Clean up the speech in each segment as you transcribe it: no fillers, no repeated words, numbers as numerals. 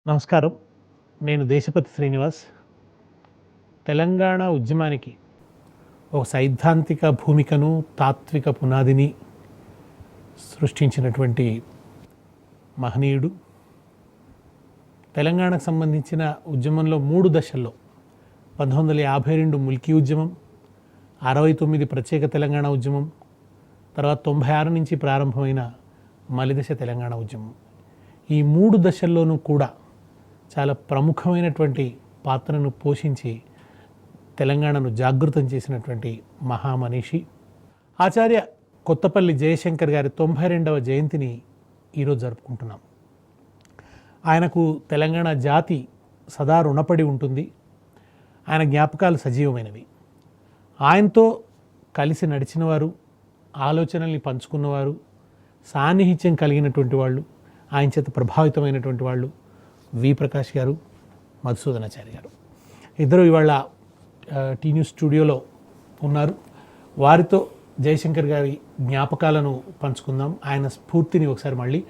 నమస్కారం. నేను దేశపతి శ్రీనివాస్. తెలంగాణ ఉద్యమానికి ఒక సైద్ధాంతిక భూమికను, తాత్విక పునాదిని సృష్టించినటువంటి మహనీయుడు. తెలంగాణకు సంబంధించిన ఉద్యమంలో 3 దశల్లో 1952 ముల్కీ ఉద్యమం, 69 ప్రత్యేక తెలంగాణ ఉద్యమం, తర్వాత 96 నుంచి ప్రారంభమైన మలిదశ తెలంగాణ ఉద్యమం. ఈ 3 దశల్లోనూ కూడా చాలా ప్రముఖమైనటువంటి పాత్రను పోషించి తెలంగాణను జాగృతం చేసినటువంటి మహామనీషి ఆచార్య కొత్తపల్లి జయశంకర్ గారి 92వ జయంతిని ఈరోజు జరుపుకుంటున్నాం. ఆయనకు తెలంగాణ జాతి సదా రుణపడి ఉంటుంది. ఆయన జ్ఞాపకాలు సజీవమైనవి. ఆయనతో కలిసి నడిచినవారు, ఆలోచనల్ని పంచుకున్నవారు, సాన్నిహిత్యం కలిగినటువంటి వాళ్ళు, ఆయన చేత ప్రభావితమైనటువంటి వాళ్ళు వి ప్రకాష్ గారు, మధుసూదనాచారి గారు. ఇద్దరు ఇవాళ టీ న్యూస్ స్టూడియోలో ఉన్నారు. వారితో జయశంకర్ గారి జ్ఞాపకాలను పంచుకుందాం. ఆయన స్ఫూర్తిని ఒకసారి మళ్ళీ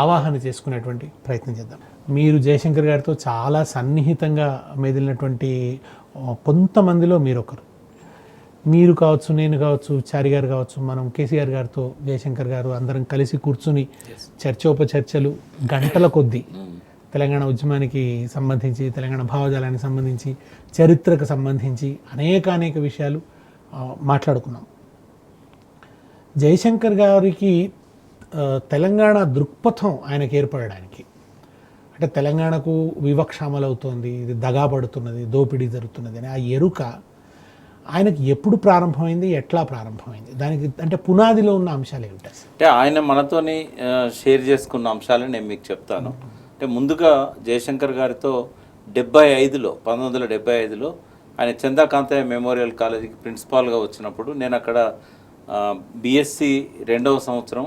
ఆవాహన చేసుకునేటువంటి ప్రయత్నం చేద్దాం. మీరు జయశంకర్ గారితో చాలా సన్నిహితంగా మెదిలినటువంటి కొంతమందిలో మీరొకరు. మీరు కావచ్చు, నేను కావచ్చు, చారి గారు కావచ్చు, మనం కేసీఆర్ గారితో జయశంకర్ గారు అందరం కలిసి కూర్చుని చర్చోపచర్చలు గంటల కొద్దీ తెలంగాణ ఉద్యమానికి సంబంధించి, తెలంగాణ భావజాలానికి సంబంధించి, చరిత్రకు సంబంధించి అనేక విషయాలు మాట్లాడుకున్నాం. జయశంకర్ గారికి తెలంగాణ దృక్పథం ఆయనకు ఏర్పడడానికి, అంటే తెలంగాణకు వివక్ష అమలవుతోంది, ఇది దగా పడుతున్నది, దోపిడీ జరుగుతున్నది అని ఆ ఎరుక ఆయనకి ఎప్పుడు ప్రారంభమైంది, ఎట్లా ప్రారంభమైంది, దానికి అంటే పునాదిలో ఉన్న అంశాలు ఏమిటి? అంటే ఆయన మనతోని షేర్ చేసుకున్న అంశాలను నేను మీకు చెప్తాను. అంటే ముందుగా జయశంకర్ గారితో 1975లో ఆయన చందాకాంతయ్య మెమోరియల్ కాలేజీకి ప్రిన్సిపాల్గా వచ్చినప్పుడు నేను అక్కడ బీఎస్సీ 2వ సంవత్సరం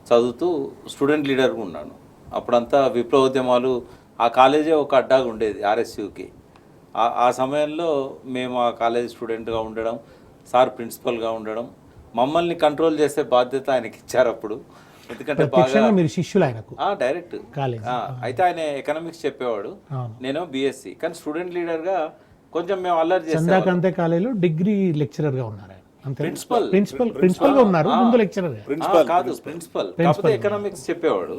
చదువుతూ స్టూడెంట్ లీడర్గా ఉన్నాను. అప్పుడంతా విప్లవోద్యమాలు ఆ కాలేజే ఒక అడ్డాగా ఉండేది ఆర్ఎస్యూకి. ఆ సమయంలో మేము ఆ కాలేజ్ స్టూడెంట్గా ఉండడం, సార్ ప్రిన్సిపల్గా ఉండడం, మమ్మల్ని కంట్రోల్ చేసే బాధ్యత ఆయనకి ఇచ్చారు అప్పుడు. ఎందుకంటే బాగా మీరు శిష్యులు ఆయనకు డైరెక్ట్ కాలేజ్. అయితే ఆయన ఎకనామిక్స్ చెప్పేవాడు, నేను బీఎస్సీ. కానీ స్టూడెంట్ లీడర్గా కొంచెం మేము అల్లరి చేస్తాం. కాలేజీలో డిగ్రీ లెక్చరర్గా ఉన్నారు. ప్రిన్సిపల్గా ఉన్నారు, ముందు లెక్చరర్ కాదు, ప్రిన్సిపల్. కాకపోతే ఎకనామిక్స్ చెప్పేవాడు.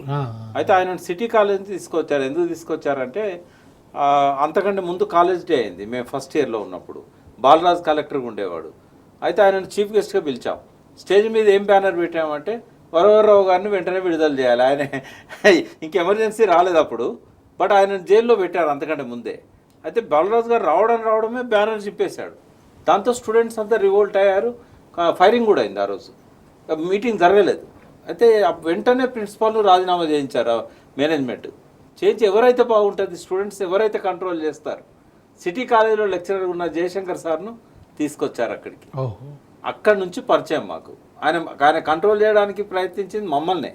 అయితే ఆయన సిటీ కాలేజ్ తీసుకొచ్చారు. ఎందుకు తీసుకొచ్చారంటే అంతకంటే ముందు కాలేజ్ డే అయింది మేము ఫస్ట్ ఇయర్లో ఉన్నప్పుడు. బాలరాజ్ కలెక్టర్గా ఉండేవాడు. అయితే ఆయనను చీఫ్ గెస్ట్గా పిలిచాం. స్టేజ్ మీద ఏం బ్యానర్ పెట్టామంటే వరవరరావు గారిని వెంటనే విడుదల చేయాలి. ఆయన ఇంక ఎమర్జెన్సీ రాలేదు అప్పుడు, బట్ ఆయన జైల్లో పెట్టారు అంతకంటే ముందే. అయితే బాలరాజు గారు రావడమే బ్యానర్ చింపేశాడు. దాంతో స్టూడెంట్స్ అంతా రివోల్ట్ అయ్యారు. ఫైరింగ్ కూడా అయింది ఆ రోజు. మీటింగ్ జరగలేదు. అయితే వెంటనే ప్రిన్సిపాల్ను రాజీనామా చేయించారు మేనేజ్మెంట్. చేయించి ఎవరైతే బాగుంటుంది, స్టూడెంట్స్ ఎవరైతే కంట్రోల్ చేస్తారు, సిటీ కాలేజీలో లెక్చరర్ ఉన్న జయశంకర్ సార్ను తీసుకొచ్చారు అక్కడికి. అక్కడి నుంచి పరిచయం మాకు. ఆయన కంట్రోల్ చేయడానికి ప్రయత్నించింది మమ్మల్నే.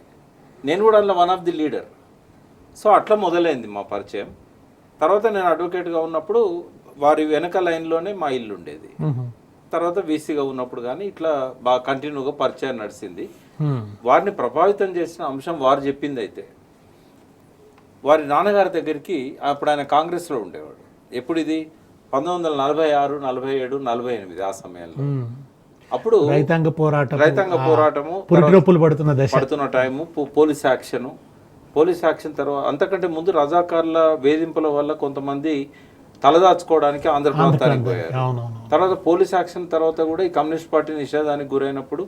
నేను కూడా అందులో one of the leader. So అట్లా మొదలైంది మా పరిచయం. తర్వాత నేను అడ్వకేట్గా ఉన్నప్పుడు వారి వెనక లైన్లోనే మా ఇల్లు ఉండేది. తర్వాత వీసీగా ఉన్నప్పుడు కానీ ఇట్లా బాగా కంటిన్యూగా పరిచయం నడిచింది. వారిని ప్రభావితం చేసిన అంశం వారు చెప్పింది. అయితే వారి నాన్నగారి దగ్గరికి అప్పుడు ఆయన కాంగ్రెస్లో ఉండేవాడు. ఎప్పుడు ఇది 1946, 47, 48 ఆ సమయంలో. అప్పుడు రైతాంగ పోరాటము పడుతున్న టైము, పోలీస్ యాక్షన్ తర్వాత అంతకంటే ముందు రజాకార్ల వేధింపుల వల్ల కొంతమంది తలదాచుకోవడానికి ఆంధ్ర ప్రాంతానికి పోయారు. తర్వాత పోలీస్ యాక్షన్ తర్వాత కూడా ఈ కమ్యూనిస్ట్ పార్టీ నిషేధానికి గురైనప్పుడు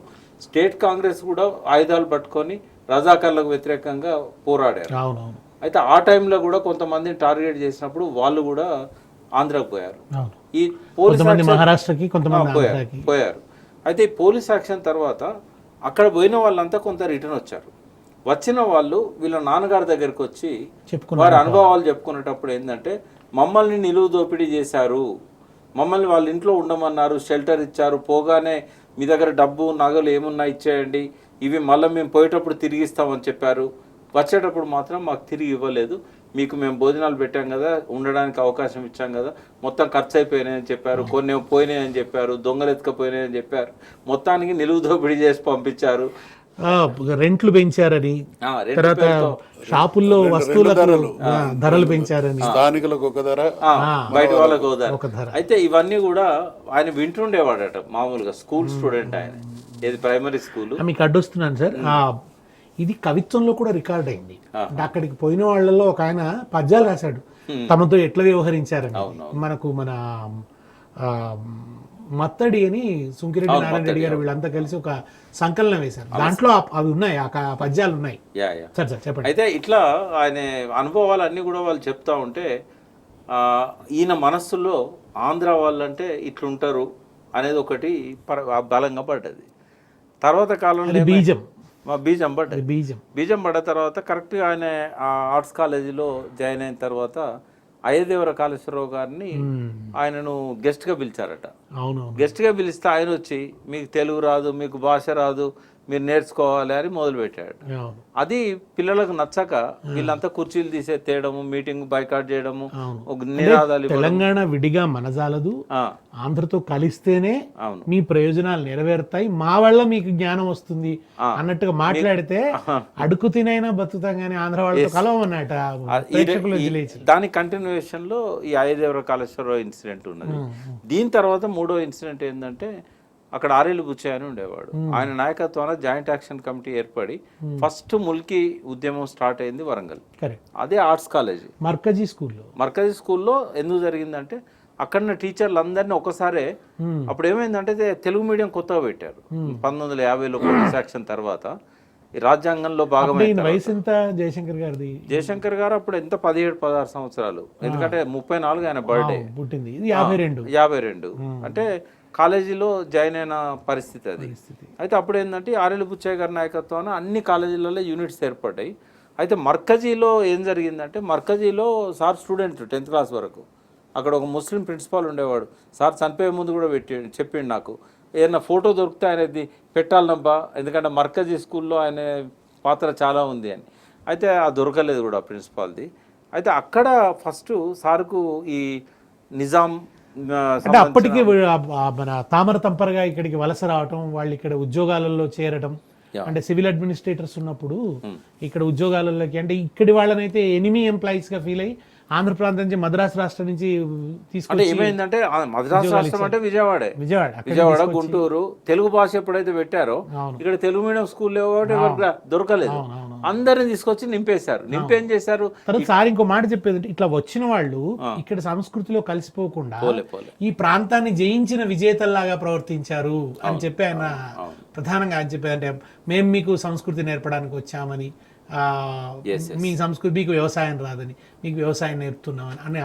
స్టేట్ కాంగ్రెస్ కూడా ఆయుధాలు పట్టుకొని రజాకార్లకు వ్యతిరేకంగా పోరాడారు. అయితే ఆ టైంలో కూడా కొంతమందిని టార్గెట్ చేసినప్పుడు వాళ్ళు కూడా ఆంధ్రాకు పోయారు. ఈ పోలీస్ మహారాష్ట్రకి పోయారు. అయితే ఈ పోలీస్ యాక్షన్ తర్వాత అక్కడ పోయిన వాళ్ళంతా కొంత రిటర్న్ వచ్చారు. వచ్చిన వాళ్ళు వీళ్ళ నాన్నగారి దగ్గరికి వచ్చి వారి అనుభవాలు చెప్పుకునేటప్పుడు ఏంటంటే, మమ్మల్ని నిలువు దోపిడీ చేశారు, మమ్మల్ని వాళ్ళ ఇంట్లో ఉండమన్నారు, షెల్టర్ ఇచ్చారు, పోగానే మీ దగ్గర డబ్బు నగలు ఏమున్నా ఇచ్చేయండి, ఇవి మళ్ళీ మేము పోయేటప్పుడు తిరిగి ఇస్తామని చెప్పారు, వచ్చేటప్పుడు మాత్రం మాకు తిరిగి ఇవ్వలేదు, మీకు మేము భోజనాలు పెట్టాం కదా, ఉండడానికి అవకాశం ఇచ్చాం కదా, మొత్తం ఖర్చు అయిపోయినాయని చెప్పారు, కొన్ని పోయినాయని చెప్పారు, దొంగలు ఎత్తుకపోయినాయని చెప్పారు, మొత్తానికి నిలువు దోపిడీ చేసి పంపించారు రెంట్లు పెంచారని, రెంట్ తర్వాత పేరుతో షాపుల్లో వస్తువులకు ధరలు పెంచారని, స్థానికులకు ఒక ధర, బయట వాళ్ళకు ఒక ధర. అయితే ఇవన్నీ కూడా ఆయన వింటుండేవాడట మామూలుగా, స్కూల్ స్టూడెంట్ ఆయన, ఏది ప్రైమరీ స్కూల్. మీకు అడ్డొస్తున్నాను సార్. ఇది కవిత్వంలో కూడా రికార్డ్ అయింది. అంటే అక్కడికి పోయిన వాళ్ళలో ఒక ఆయన పద్యాలు రాశాడు తమతో ఎట్లా వ్యవహరించారని. మనకు మన మత్తడి అని సుంకిరెడ్డి నారాయణ రెడ్డి గారు వీళ్ళంతా కలిసి ఒక సంకలనం వేశారు. దాంట్లో అవి ఉన్నాయి, ఆ పద్యాలు ఉన్నాయి. సార్ చెప్పండి. అయితే ఇట్లా ఆయన అనుభవాలన్నీ కూడా వాళ్ళు చెప్తా ఉంటే ఈయన మనస్సులో ఆంధ్ర వాళ్ళంటే ఇట్లుంటారు అనేది ఒకటి బలంగా పడ్డది. తర్వాత కాలంలో బీజం బీజం పడ్డ తర్వాత కరెక్ట్గా ఆయన ఆర్ట్స్ కాలేజీలో జాయిన్ అయిన తర్వాత అయ్యదేవర కాళేశ్వరరావు గారిని ఆయనను గెస్ట్గా పిలిచారట. గెస్ట్గా పిలిస్తే ఆయన వచ్చి మీకు తెలుగు రాదు, మీకు భాష రాదు, మీరు నేర్చుకోవాలి అని మొదలుపెట్టాడు. అది పిల్లలకు నచ్చక వీళ్ళంతా కుర్చీలు తీసేయడము, మీటింగ్ బైకాట్ చేయడము, నినాదాలు. తెలంగాణ విడిగా మనజాలదు, ఆంధ్రతో కలిస్తేనే మీ ప్రయోజనాలు నెరవేరుతాయి, మా వల్ల మీకు జ్ఞానం వస్తుంది అన్నట్టుగా మాట్లాడితే అడుగు తినైనా బతుకుతాం కానీ ఆంధ్ర వాళ్ళతో కలవన్నట. దాని కంటిన్యూషన్ లో ఈ అయ్యదేవర కాళేశ్వరరావు ఇన్సిడెంట్ ఉన్నది. దీని తర్వాత మూడో ఇన్సిడెంట్ ఏంటంటే అక్కడ ఆరేళ్ళు బుచ్చయ్య అని ఉండేవాడు. ఆయన నాయకత్వాన జాయింట్ యాక్షన్ కమిటీ ఏర్పడి ఫస్ట్ ముల్కీ ఉద్యమం స్టార్ట్ అయింది వరంగల్. అదే ఆర్ట్స్ కాలేజీ మర్కజీ స్కూల్లో ఎందుకు జరిగిందంటే అక్కడ టీచర్లు అందరినీ ఒకసారే, అప్పుడు ఏమైందంటే తెలుగు మీడియం కొత్తగా పెట్టారు 1950లో పోలీస్ యాక్షన్ తర్వాత. ఈ రాజ్యాంగంలో భాగమైన వయసు ఎంత జయశంకర్ గారు అప్పుడు ఎంత 17-16 సంవత్సరాలు, ఎందుకంటే 34 ఆయన బర్త్డే, 52 అంటే కాలేజీలో జాయిన్ అయిన పరిస్థితి అది. అయితే అప్పుడు ఏంటంటే ఆరేళ్ళు బుచ్చయ్య గారి నాయకత్వాన అన్ని కాలేజీలలో యూనిట్స్ ఏర్పడ్డాయి. అయితే మర్కజీలో ఏం జరిగిందంటే మర్కజీలో సార్ స్టూడెంట్ 10th క్లాస్ వరకు, అక్కడ ఒక ముస్లిం ప్రిన్సిపాల్ ఉండేవాడు. సార్ చనిపోయే ముందు కూడా చెప్పిండు నాకు, ఏదైనా ఫోటో దొరికితే ఆయనది పెట్టాలనబ్బా, ఎందుకంటే మర్కజీ స్కూల్లో ఆయన పాత్ర చాలా ఉంది అని. అయితే అది దొరకలేదు కూడా ప్రిన్సిపాల్ది. అయితే అక్కడ ఫస్ట్ సార్కు ఈ నిజాం అంటే అప్పటికే మన తామర తంపరగా ఇక్కడికి వలస రావటం, వాళ్ళు ఇక్కడ ఉద్యోగాలలో చేరడం, అంటే సివిల్ అడ్మినిస్ట్రేటర్స్ ఉన్నప్పుడు ఇక్కడ ఉద్యోగాలలోకి, అంటే ఇక్కడి వాళ్ళనైతే ఎనిమీ ఎంప్లాయీస్ గా ఫీల్ అయ్యి ఆంధ్ర ప్రాంతం నుంచి మద్రాసు రాష్ట్రం నుంచి తీసుకుంటే ఏమైందంటే మద్రాసు రాష్ట్రం అంటే విజయవాడ గుంటూరు తెలుగు భాష ఎప్పుడైతే పెట్టారో ఇక్కడ తెలుగు మీడియం స్కూల్ దొరకలేదు, అందరిని తీసుకొచ్చి నింపేశారు. నింపేం చేశారు సార్, ఇంకో మాట చెప్పేది, ఇట్లా వచ్చిన వాళ్ళు ఇక్కడ సంస్కృతిలో కలిసిపోకుండా ఈ ప్రాంతాన్ని జయించిన విజేతల్లాగా ప్రవర్తించారు అని చెప్పి ఆయన ప్రధానంగా ఆయన చెప్పేది. అంటే మేము మీకు సంస్కృతి నేర్పడానికి వచ్చామని, మీ సంస్కృతి, మీకు వ్యవసాయం రాదని, మీకు వ్యవసాయం నేర్పుతున్నామని అనే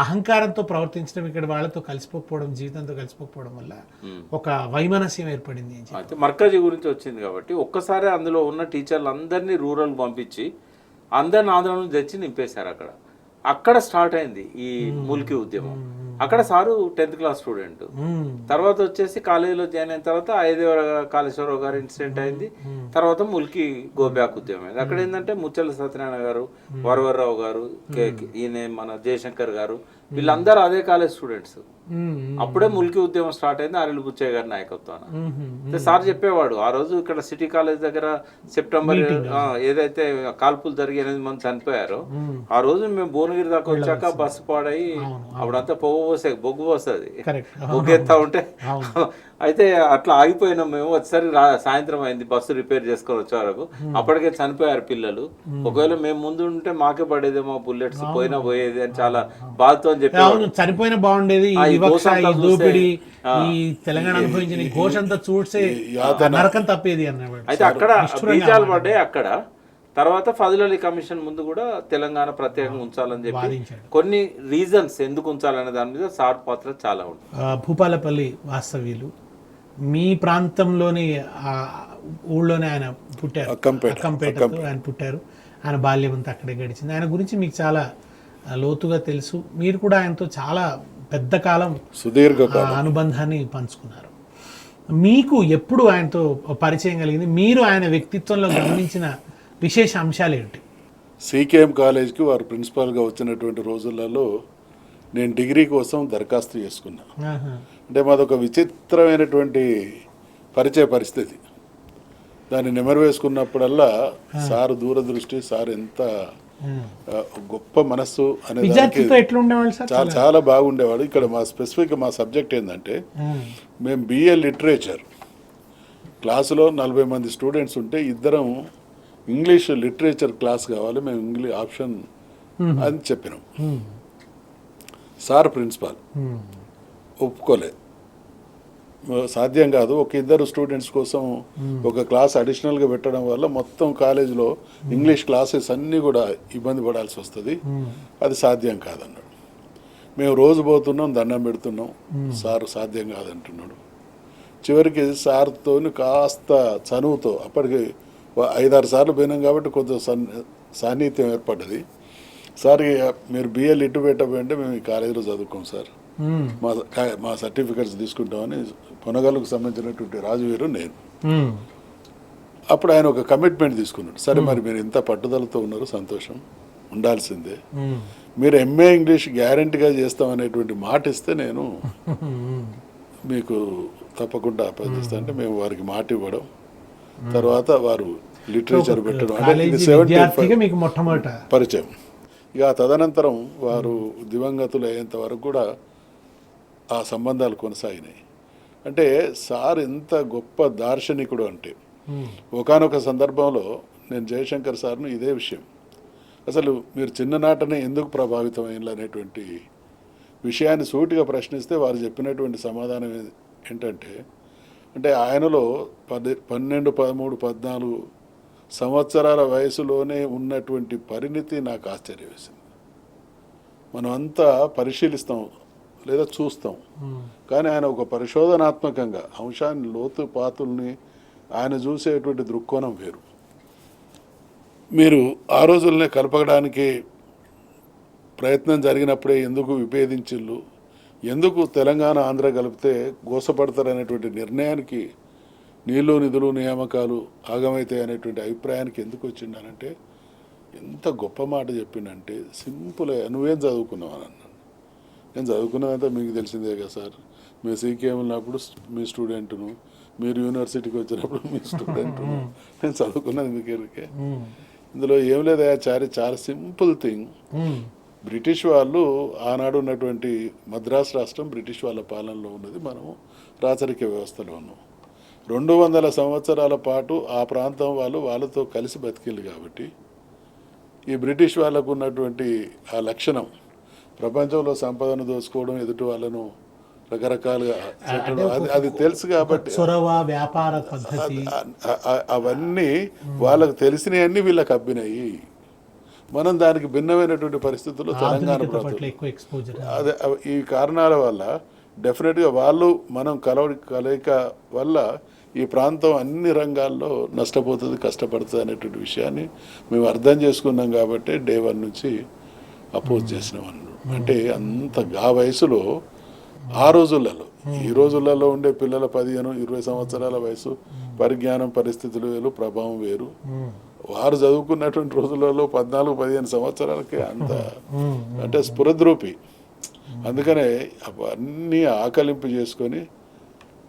అహంకారంతో ప్రవర్తించడం, ఇక్కడ వాళ్ళతో కలిసిపోకపోవడం, జీవితంతో కలిసిపోకపోవడం వల్ల ఒక వైమనస్యం ఏర్పడింది. అయితే మర్కజీ గురించి వచ్చింది కాబట్టి ఒక్కసారి అందులో ఉన్న టీచర్లు అందరినీ రూరల్ పంపించి అందరిని ఆంధ్ర నుంచి తెచ్చి నింపేశారు. అక్కడ స్టార్ట్ అయింది ఈ ముల్కీ ఉద్యమం. అక్కడ సారు 10th క్లాస్ స్టూడెంట్. తర్వాత వచ్చేసి కాలేజీలో జాయిన్ అయిన తర్వాత అయ్యదేవర కాళేశ్వరరావు గారు ఇన్సిడెంట్ అయింది. తర్వాత ముల్కీ గోబ్యాక్ ఉద్యమం అయింది. అక్కడ ఏంటంటే ముచ్చల సత్యనారాయణ గారు, వరవర్రావు గారు, ఈయన మన జయశంకర్ గారు, వీళ్ళందరూ అదే కాలేజ్ స్టూడెంట్స్. అప్పుడే ముల్కీ ఉద్యమం స్టార్ట్ అయింది ఆరేళ్ళు బుచ్చయ్య గారి నాయకత్వాన. సార్ చెప్పేవాడు, ఆ రోజు ఇక్కడ సిటీ కాలేజ్ దగ్గర సెప్టెంబర్ ఏదైతే కాల్పులు జరిగి 8 మంది చనిపోయారో, ఆ రోజు మేము భువనగిరి దాకా వచ్చాక బస్సు పాడయి అప్పుడంతా బొగ్గు పోస్తుంది, బొగ్గెత్తా ఉంటే అయితే అట్లా ఆగిపోయినాం మేము. వచ్చేసరి సాయంత్రం అయింది, బస్సు రిపేర్ చేసుకొని వచ్చే వరకు అప్పటికే చనిపోయారు పిల్లలు. ఒకవేళ మేము ముందు ఉంటే మాకే పడేదేమో బుల్లెట్స్, పోయినా పోయేది అని చాలా బాధతో అని చెప్పి, చనిపోయినా బాగుండేది తెలంగాణ అనుభవించిన ఘోష అంతా చూసే నరకం తప్పేది అన్నమాట. అయితే అక్కడ బీజాలు పడ్డాయి. అక్కడ తర్వాత ఫజల్ అలీ కమిషన్ ముందు కూడా తెలంగాణ ప్రత్యేకంగా ఉంచాలని చెప్పి కొన్ని రీజన్స్ ఎందుకు ఉంచాలనే దాని మీద సార్ పాత్ర చాలా ఉంటుంది. భూపాలపల్లి వాస్తవ్యులు, మీ ప్రాంతంలోని ఊళ్ళోనే ఆయన పుట్టారు, అక్కంపేటతో ఆయన పుట్టారు. ఆయన బాల్యం అంతా అక్కడే గడిచింది. ఆయన గురించి మీకు చాలా లోతుగా తెలుసు. మీరు కూడా ఆయనతో చాలా పెద్ద కాలం సుదీర్ఘ అనుబంధాన్ని పంచుకున్నారు. మీకు ఎప్పుడు ఆయనతో పరిచయం కలిగింది? మీరు ఆయన వ్యక్తిత్వంలో గమనించిన విశేష అంశాలు ఏమిటి? సికేఎం కాలేజ్కి వారు ప్రిన్సిపాల్గా వచ్చినటువంటి రోజులలో నేను డిగ్రీ కోసం దరఖాస్తు చేసుకున్నా. అంటే మాదొక విచిత్రమైనటువంటి పరిచయ పరిస్థితి. దాన్ని నెమరు వేసుకున్నప్పుడల్లా సార్ దూరదృష్టి, సార్ ఎంత గొప్ప మనస్సు అనే దానికి విద్యార్థితో ఎట్లా ఉండేవాళ్ళు సార్? చాలా చాలా బాగుండేవాడు. ఇక్కడ మా స్పెసిఫిక్ మా సబ్జెక్ట్ ఏంటంటే మేము బిఏ లిటరేచర్ క్లాసులో 40 మంది స్టూడెంట్స్ ఉంటే ఇద్దరం ఇంగ్లీష్ లిటరేచర్ క్లాస్ కావాలి, మేము ఇంగ్లీష్ ఆప్షన్ అని చెప్పినాం. సార్ ప్రిన్సిపాల్ ఒప్పుకోలే, సాధ్యం కాదు, ఒక ఇద్దరు స్టూడెంట్స్ కోసం ఒక క్లాస్ అడిషనల్గా పెట్టడం వల్ల మొత్తం కాలేజీలో ఇంగ్లీష్ క్లాసెస్ అన్నీ కూడా ఇబ్బంది పడాల్సి వస్తుంది, అది సాధ్యం కాదన్నాడు. మేము రోజు పోతున్నాం, దండం పెడుతున్నాం, సార్ సాధ్యం కాదంటున్నాడు. చివరికి సార్తో కాస్త చనువుతో, అప్పటికి 5-6 సార్లు పోయినాం కాబట్టి కొంచెం సాన్నిహిత్యం ఏర్పడ్డది. సార్ మీరు బిఏ లిట్టు పెట్టబోయంటే మేము ఈ కాలేజీలో చదువుకోం సార్, మా సర్టిఫికెట్స్ తీసుకుంటామని పొనగల్లుకు సంబంధించినటువంటి రాజువీరు నేను. అప్పుడు ఆయన ఒక కమిట్మెంట్ తీసుకున్నాడు. సరే మరి మీరు ఇంత పట్టుదలతో ఉన్నారు, సంతోషం, ఉండాల్సిందే. మీరు ఎంఏ ఇంగ్లీష్ గ్యారంటీగా చేస్తామనేటువంటి మాట ఇస్తే నేను మీకు తప్పకుండా అప్పగిస్తా అంటే మేము వారికి మాట ఇవ్వడం, తర్వాత వారు లిటరేచర్ పెట్టడం, అంటే ఇది 75 పరిచయం. ఇక తదనంతరం వారు దివంగతులు అయ్యేంత వరకు కూడా ఆ సంబంధాలు కొనసాగినాయి. అంటే సార్ ఎంత గొప్ప దార్శనికుడు అంటే, ఒకానొక సందర్భంలో నేను జయశంకర్ సార్ను ఇదే విషయం, అసలు మీరు చిన్ననాటనే ఎందుకు ప్రభావితం అయ్యారు అనేటువంటి విషయాన్ని సూటిగా ప్రశ్నిస్తే వారు చెప్పినటువంటి సమాధానం ఏంటంటే, అంటే ఆయనలో 12, 13, 14 సంవత్సరాల వయసులోనే ఉన్నటువంటి పరిణితి నాకు ఆశ్చర్యం వేసింది. మనం అంతా పరిశీలిస్తాం లేదా చూస్తాం, కానీ ఆయన ఒక పరిశోధనాత్మకంగా అంశాన్ని లోతుపాతుల్ని ఆయన చూసేటువంటి దృక్కోణం వేరు. మీరు ఆ రోజుల్నే కలపడానికి ప్రయత్నం జరిగినప్పుడే ఎందుకు విభేదించిళ్ళు, ఎందుకు తెలంగాణ ఆంధ్ర కలిపితే గోసపడతారనేటువంటి నిర్ణయానికి, నీళ్ళు నిధులు నియామకాలు ఆగమైతాయి అనేటువంటి అభిప్రాయానికి ఎందుకు వచ్చిండానంటే, ఎంత గొప్ప మాట చెప్పిండంటే, సింపుల్, నువ్వేం చదువుకున్నావు అని అన్నాను. నేను చదువుకున్నదంతా మీకు తెలిసిందే కదా సార్, మీరు సీకేఎం ఉన్నప్పుడు మీ స్టూడెంట్ను, మీరు యూనివర్సిటీకి వచ్చినప్పుడు మీ స్టూడెంట్ను, నేను చదువుకున్నది మీకు ఎరికే, ఇందులో ఏం లేదా చాలా సింపుల్ థింగ్. బ్రిటిష్ వాళ్ళు ఆనాడు ఉన్నటువంటి మద్రాసు రాష్ట్రం బ్రిటిష్ వాళ్ళ పాలనలో ఉన్నది, మనము రాచరిక వ్యవస్థలో ఉన్నాం. 200 సంవత్సరాల పాటు ఆ ప్రాంతం వాళ్ళతో కలిసి బతికిళ్ళు కాబట్టి ఈ బ్రిటిష్ వాళ్ళకు ఉన్నటువంటి ఆ లక్షణం, ప్రపంచంలో సంపదను దోచుకోవడం, ఎదుటి వాళ్ళను రకరకాలుగా అది తెలుసు కాబట్టి వ్యాపార పద్ధతి అవన్నీ వాళ్ళకు తెలిసినవన్నీ వీళ్ళకి అబ్బినాయి. మనం దానికి భిన్నమైనటువంటి పరిస్థితుల్లో తెలంగాణ అదే ఈ కారణాల వల్ల డెఫినెట్గా వాళ్ళు మనం కలయిక వల్ల ఈ ప్రాంతం అన్ని రంగాల్లో నష్టపోతుంది, కష్టపడుతుంది అనేటువంటి విషయాన్ని మేము అర్థం చేసుకున్నాం కాబట్టి డే 1 నుంచి అపోజ్ చేసినాం అన్నాడు. అంటే అంత ఆ వయసులో, ఆ రోజులలో, ఈ రోజులలో ఉండే పిల్లల 15-20 సంవత్సరాల వయసు, పరిజ్ఞానం, పరిస్థితులు వేరు, ప్రభావం వేరు. వారు చదువుకున్నటువంటి రోజులలో 14-15 సంవత్సరాలకే అంత అంటే స్ఫురద్రూపి. అందుకనే అవన్నీ ఆకలింపు చేసుకొని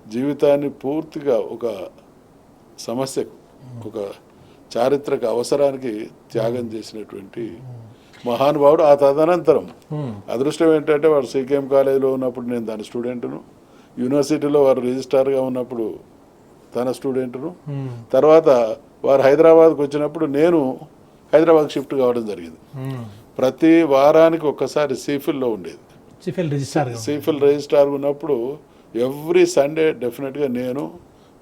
జీవితాన్ని పూర్తిగా ఒక సమస్యకు, ఒక చారిత్రక అవసరానికి త్యాగం చేసినటువంటి మహానుభావుడు. ఆ తదనంతరం అదృష్టం ఏంటంటే వాడు సీకేఎం కాలేజీలో ఉన్నప్పుడు నేను దాని స్టూడెంట్ను, యూనివర్సిటీలో వారు రిజిస్ట్రార్గా ఉన్నప్పుడు తన స్టూడెంట్ను, తర్వాత వారు హైదరాబాద్కు వచ్చినప్పుడు నేను హైదరాబాద్ షిఫ్ట్ కావడం జరిగింది. ప్రతి వారానికి ఒక్కసారి సిఫిల్లో ఉండేది, సిఫిల్ రిజిస్ట్రార్ ఉన్నప్పుడు ఎవ్రీ సండే డెఫినెట్గా నేను,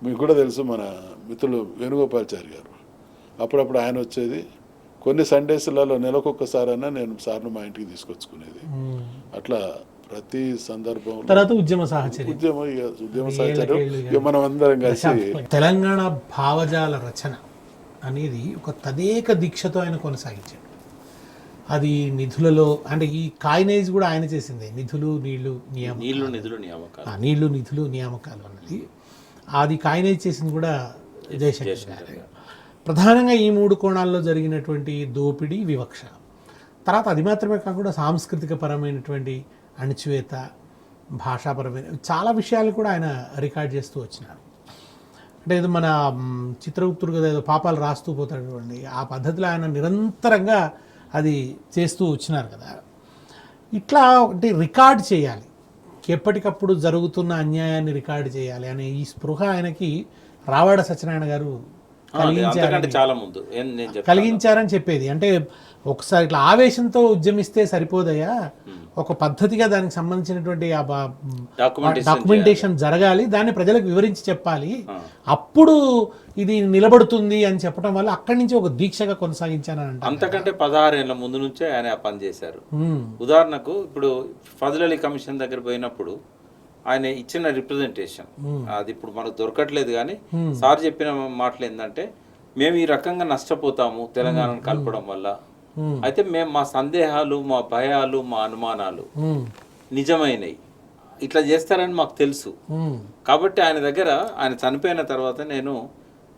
మీకు కూడా తెలుసు మన మిత్రులు వేణుగోపాల్చారి గారు, అప్పుడప్పుడు ఆయన వచ్చేది. కొన్ని సండేస్లలో నెలకొక్కసారైనా నేను సార్ను మా ఇంటికి తీసుకొచ్చుకునేది. అట్లా ప్రతి సందర్భంలో తర్వాత ఉద్యమ సహచర్యం మనం అందరం కలిసి తెలంగాణ భావజాల రచన అనేది ఒక తదేక దీక్షతో ఆయన కొనసాగించాడు. అది నిధులలో, అంటే ఈ కాయినేజ్ కూడా ఆయన చేసిందే, నిధులు నిధులు నియామకాలు అన్నది అది కాయినేజ్ చేసింది కూడా జయశంకర్ గారు. ప్రధానంగా ఈ 3 కోణాల్లో జరిగినటువంటి దోపిడీ, వివక్ష, తర్వాత అది మాత్రమే కాకుండా సాంస్కృతిక పరమైనటువంటి అణిచివేత, భాషాపరమైన చాలా విషయాలు కూడా ఆయన రికార్డ్ చేస్తూ వచ్చినారు. అంటే ఇది మన చిత్రగుప్తుడు కదా ఏదో పాపాలు రాస్తూ పోతాడు చూడండి, ఆ పద్ధతిలో ఆయన నిరంతరంగా అది చేస్తూ వచ్చినారు కదా. ఇట్లా అంటే రికార్డ్ చేయాలి, ఎప్పటికప్పుడు జరుగుతున్న అన్యాయాన్ని రికార్డు చేయాలి అనే ఈ స్పృహ ఆయనకి రావాడ సత్యనారాయణ గారు చాలా ముందు నేను కలిగించారని చెప్పేది. అంటే ఒకసారి ఇట్లా ఆవేశంతో ఉద్యమిస్తే సరిపోదయ్యా, ఒక పద్ధతిగా దానికి సంబంధించినటువంటి డాక్యుమెంటేషన్ జరగాలి, దాన్ని ప్రజలకు వివరించి చెప్పాలి, అప్పుడు ఇది నిలబడుతుంది అని చెప్పడం వల్ల అక్కడి నుంచి ఒక దీక్షగా కొనసాగించానని. అంతకంటే 16 ఏళ్ల ముందు నుంచే ఆయన పని చేశారు. ఉదాహరణకు ఇప్పుడు ఫజల్ అలీ కమిషన్ దగ్గర పోయినప్పుడు ఆయన ఇచ్చిన రిప్రజెంటేషన్ అది ఇప్పుడు మనకు దొరకట్లేదు, కానీ సార్ చెప్పిన మాటలు ఏంటంటే, మేము ఈ రకంగా నష్టపోతాము తెలంగాణను కలపడం వల్ల, అయితే మేము మా సందేహాలు, మా భయాలు, మా అనుమానాలు నిజమైనవి, ఇట్లా చేస్తారని మాకు తెలుసు. కాబట్టి ఆయన చనిపోయిన తర్వాత నేను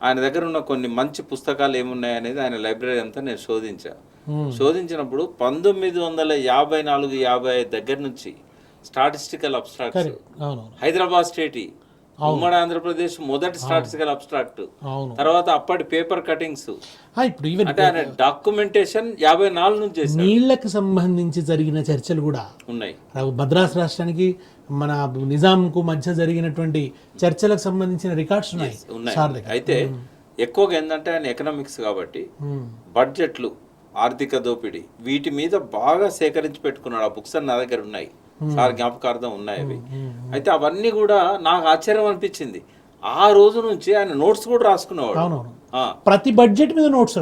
ఆయన దగ్గర ఉన్న కొన్ని మంచి పుస్తకాలు ఏమున్నాయి అనేది ఆయన లైబ్రరీ అంతా నేను శోధించినప్పుడు 1954-55 దగ్గర నుంచి స్టాటిస్టికల్ అబ్స్ట్రాక్ట్స్, హైదరాబాద్ స్టేట్, ఉమ్మడి ఆంధ్రప్రదేశ్ మొదటి స్టాటిస్టికల్ అబ్స్ట్రాక్ట్, తర్వాత అప్పటి పేపర్ కటింగ్స్, అంటే ఆయన డాక్యుమెంటేషన్ 54 నుంచి చేశారు. నీళ్లకు సంబంధించి జరిగిన చర్చలు కూడా ఉన్నాయి. మద్రాసు రాష్ట్రానికి మన నిజాంకు మధ్య జరిగినటువంటి చర్చలకు సంబంధించిన రికార్డ్స్ ఉన్నాయి. అయితే ఎక్కువగా ఏంటంటే ఆయన ఎకనామిక్స్ కాబట్టి బడ్జెట్లు, ఆర్థిక దోపిడీ, వీటి మీద బాగా సేకరించి పెట్టుకున్నాడు. ఆ బుక్స్ నా దగ్గర ఉన్నాయి, సార్ జ్ఞాపకార్థం ఉన్నాయి అవి. అయితే అవన్నీ కూడా నాకు ఆశ్చర్యం అనిపించింది. ఆ రోజు నుంచి ఆయన నోట్స్ కూడా రాసుకునేవాడు, ప్రతి బడ్జెట్ మీద నోట్స్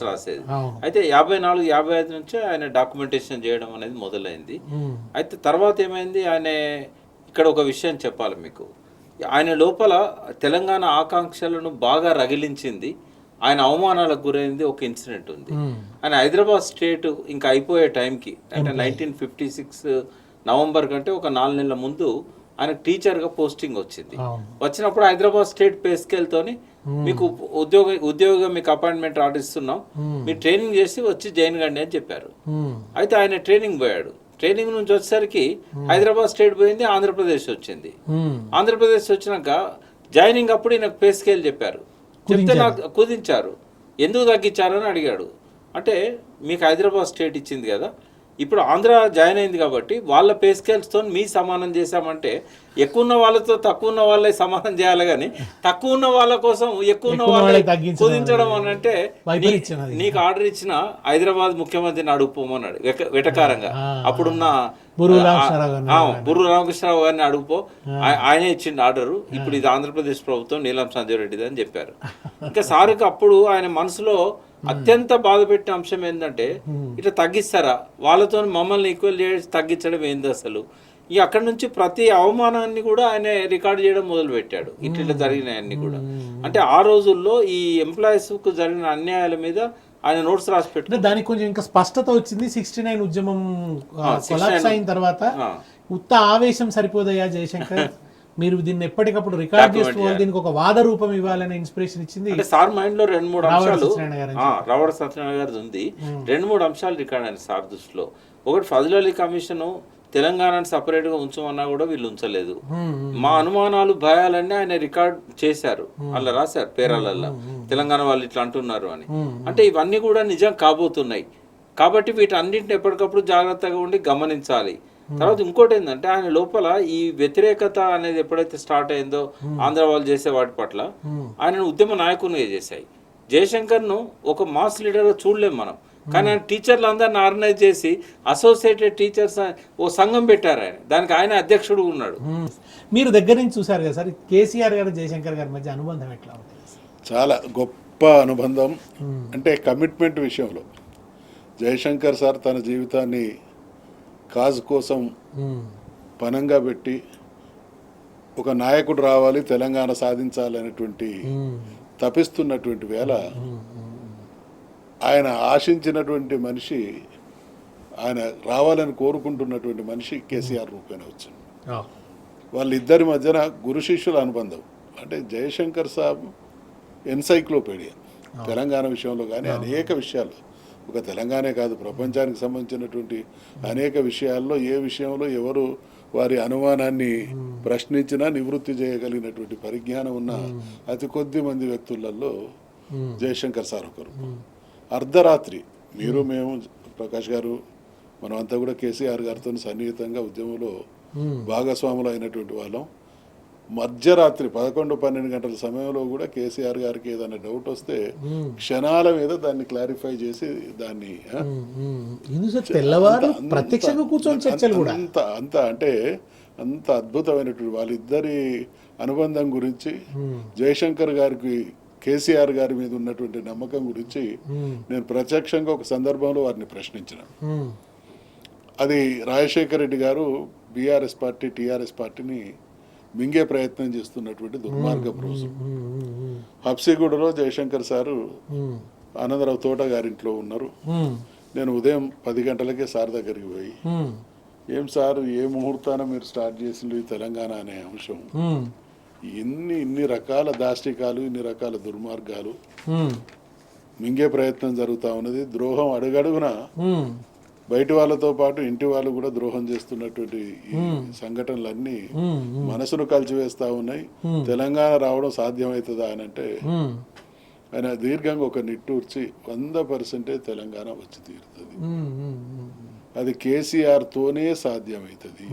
రాసేది. అయితే 54-55 నుంచి ఆయన డాక్యుమెంటేషన్ చేయడం అనేది మొదలైంది. అయితే తర్వాత ఏమైంది, ఆయన ఇక్కడ ఒక విషయం చెప్పాలి మీకు, ఆయన లోపల తెలంగాణ ఆకాంక్షలను బాగా రగిలించింది, ఆయన అవమానాలకు గురైంది ఒక ఇన్సిడెంట్ ఉంది. ఆయన హైదరాబాద్ స్టేట్ ఇంకా అయిపోయే టైంకి, అంటే 1956 నవంబర్ కంటే ఒక 4 నెలల ముందు ఆయన టీచర్గా పోస్టింగ్ వచ్చింది. వచ్చినప్పుడు హైదరాబాద్ స్టేట్ పే స్కేల్తోని మీకు ఉద్యోగం మీకు అపాయింట్మెంట్ ఆర్డర్ ఇస్తున్నాం, మీరు ట్రైనింగ్ చేసి వచ్చి జాయిన్ కండి అని చెప్పారు. అయితే ఆయన ట్రైనింగ్ పోయాడు. ట్రైనింగ్ నుంచి వచ్చేసరికి హైదరాబాద్ స్టేట్ పోయింది, ఆంధ్రప్రదేశ్ వచ్చింది. ఆంధ్రప్రదేశ్ వచ్చినాక జాయినింగ్ అప్పుడు ఈయనకు పే స్కేల్ చెప్పారు. చెప్తే నాకు కుదించారు. ఎందుకు తగ్గించారని అడిగాడు. అంటే మీకు హైదరాబాద్ స్టేట్ ఇచ్చింది కదా, ఇప్పుడు ఆంధ్ర జాయిన్ అయింది కాబట్టి వాళ్ళ పే స్కేల్స్తో మీ సమానం చేశామంటే, ఎక్కువ ఉన్న వాళ్ళతో తక్కువ ఉన్న వాళ్ళే సమానం చేయాలి, కానీ తక్కువ ఉన్న వాళ్ళ కోసం ఎక్కువ ఉన్న వాళ్ళే కుదించడం అని అంటే, నీకు ఆర్డర్ ఇచ్చిన హైదరాబాద్ ముఖ్యమంత్రిని అడుగుపోమన్నాడు వెటకారంగా. అప్పుడున్న బుర్రు రామకృష్ణరావు గారిని అడుగుపో, ఆయనే ఇచ్చిండు ఆర్డరు. ఇప్పుడు ఇది ఆంధ్రప్రదేశ్ ప్రభుత్వం నీలం సంజయ్ రెడ్డిది అని చెప్పారు. ఇంకా సార్కి అప్పుడు ఆయన మనసులో అత్యంత బాధ పెట్టిన అంశం ఏంటంటే, ఇట్లా తగ్గిస్తారా, వాళ్ళతో మమ్మల్ని ఈక్వల్ చేసి తగ్గించడం ఏంది అసలు. ఇక అక్కడ నుంచి ప్రతి అవమానాన్ని కూడా ఆయన రికార్డ్ చేయడం మొదలు పెట్టాడు, ఇట్లా జరిగినాయన్నీ కూడా. అంటే ఆ రోజుల్లో ఈ ఎంప్లాయీస్కు జరిగిన అన్యాయాల మీద ఆయన నోట్స్ రాసి పెట్టారు. దానికి కొంచెం ఇంకా స్పష్టత వచ్చింది 69 ఉద్యమం కొలాప్స్ అయిన తర్వాత. ఉత్త ఆవేశం సరిపోదయ్యా జయశంకర్, మీరు దీన్ని ఎప్పటికప్పుడు రికార్డ్ చేసుకోవాలి, దీనికి ఒక వాద రూపం ఇవ్వాలనే ఇన్స్పిరేషన్ ఇచ్చింది. అంటే సార్ మైండ్ లో 2-3 అంశాలు రావడ సత్యనారాయణ గారిది ఉంది. 2-3 అంశాలు రికార్డ్ అయింది సార్ దృష్టిలో. ఒకటి, ఫజల్ అలీ కమిషన్ తెలంగాణను సపరేట్ గా ఉంచమన్నా కూడా వీళ్ళు ఉంచలేదు. మా అనుమానాలు, భయాలన్నీ ఆయన రికార్డ్ చేశారు, అలా రాశారు పేరాలల్లా, తెలంగాణ వాళ్ళు ఇట్లా అంటున్నారు అని. అంటే ఇవన్నీ కూడా నిజం కాబోతున్నాయి. కాబట్టి వీటన్నింటిని ఎప్పటికప్పుడు జాగ్రత్తగా ఉండి గమనించాలి. తర్వాత ఇంకోటి ఏంటంటే, ఆయన లోపల ఈ వ్యతిరేకత అనేది ఎప్పుడైతే స్టార్ట్ అయిందో ఆంధ్ర వాళ్ళు చేసే వాటి పట్ల, ఆయన ఉద్యమ నాయకునిగా చేశాయి. జయశంకర్ను ఒక మాస్ లీడర్గా చూడలేము మనం, కానీ ఆయన టీచర్లు అందరిని ఆర్గనైజ్ చేసి అసోసియేటెడ్ టీచర్స్ ఓ సంఘం పెట్టారు. దానికి ఆయన అధ్యక్షుడు ఉన్నాడు. మీరు దగ్గర నుంచి చూసారు కదా సార్, కేసీఆర్ గారు జయశంకర్ గారి మధ్య అనుబంధం ఎట్లా ఉంటుంది? చాలా గొప్ప అనుబంధం. అంటే కమిట్మెంట్ విషయంలో జయశంకర్ సార్ తన జీవితాన్ని కాజ్ కోసం పనంగా పెట్టి, ఒక నాయకుడు రావాలి, తెలంగాణ సాధించాలి అనేటువంటి తపిస్తున్నటువంటి వేళ ఆయన ఆశించినటువంటి మనిషి, ఆయన రావాలని కోరుకుంటున్నటువంటి మనిషి కేసీఆర్ రూపేణ వచ్చింది. వాళ్ళిద్దరి మధ్యన గురు శిష్యుల అనుబంధం. అంటే జయశంకర్ సాబ్ ఎన్సైక్లోపీడియా తెలంగాణ విషయంలో కానీ అనేక విషయాలు, ఒక తెలంగాణే కాదు ప్రపంచానికి సంబంధించినటువంటి అనేక విషయాల్లో ఏ విషయంలో ఎవరు వారి అనుమానాన్ని ప్రశ్నించినా నివృత్తి చేయగలిగినటువంటి పరిజ్ఞానం ఉన్న అతి కొద్ది మంది వ్యక్తులలో జయశంకర్ సార్ ఒకరు. అర్ధరాత్రి మీరు మేము ప్రకాష్ గారు మనమంతా కూడా కేసీఆర్ గారితో సన్నిహితంగా ఉద్యమంలో భాగస్వాములు అయినటువంటి వాళ్ళం. మధ్యరాత్రి 11-12 గంటల సమయంలో కూడా కేసీఆర్ గారికి ఏదైనా డౌట్ వస్తే క్షణాల మీద దాన్ని క్లారిఫై చేసి దాన్ని తెల్లవారు ప్రత్యక్షంగా కూర్చొని చర్చలు కూడా అంత అంటే అంత అద్భుతమైనటువంటి వాళ్ళిద్దరి అనుబంధం గురించి, జయశంకర్ గారికి కేసీఆర్ గారి మీద ఉన్నటువంటి నమ్మకం గురించి నేను ప్రత్యక్షంగా ఒక సందర్భంలో వారిని ప్రశ్నించిన. అది రాజశేఖర రెడ్డి గారు బీఆర్ఎస్ పార్టీ టీఆర్ఎస్ పార్టీని మింగే ప్రయత్నం చేస్తున్నటువంటి దుర్మార్గపు రోజు. హబ్సిగూడలో జయశంకర్ సారు ఆనందరావు తోట గారింట్లో ఉన్నారు. నేను ఉదయం 10 గంటలకే సార్ దగ్గరికి పోయి, ఏం సార్ ఏ ముహూర్తాన మీరు స్టార్ట్ చేసిండ్రు ఈ తెలంగాణ అనే అంశం, ఇన్ని రకాల దాష్టికాలు, ఇన్ని రకాల దుర్మార్గాలు, మింగే ప్రయత్నం జరుగుతూ ఉన్నది, ద్రోహం అడుగడుగున బయటి వాళ్ళతో పాటు ఇంటి వాళ్ళు కూడా ద్రోహం చేస్తున్నటువంటి ఈ సంఘటనలన్నీ మనసును కలిచివేస్తా ఉన్నాయి. తెలంగాణ రావడం సాధ్యమవుతుందా అని అంటే ఆయన దీర్ఘంగా ఒక నిట్టూర్చి 100% తెలంగాణ వచ్చి తీరుతుంది, అది కేసీఆర్ తోనే సాధ్యమవుతుంది.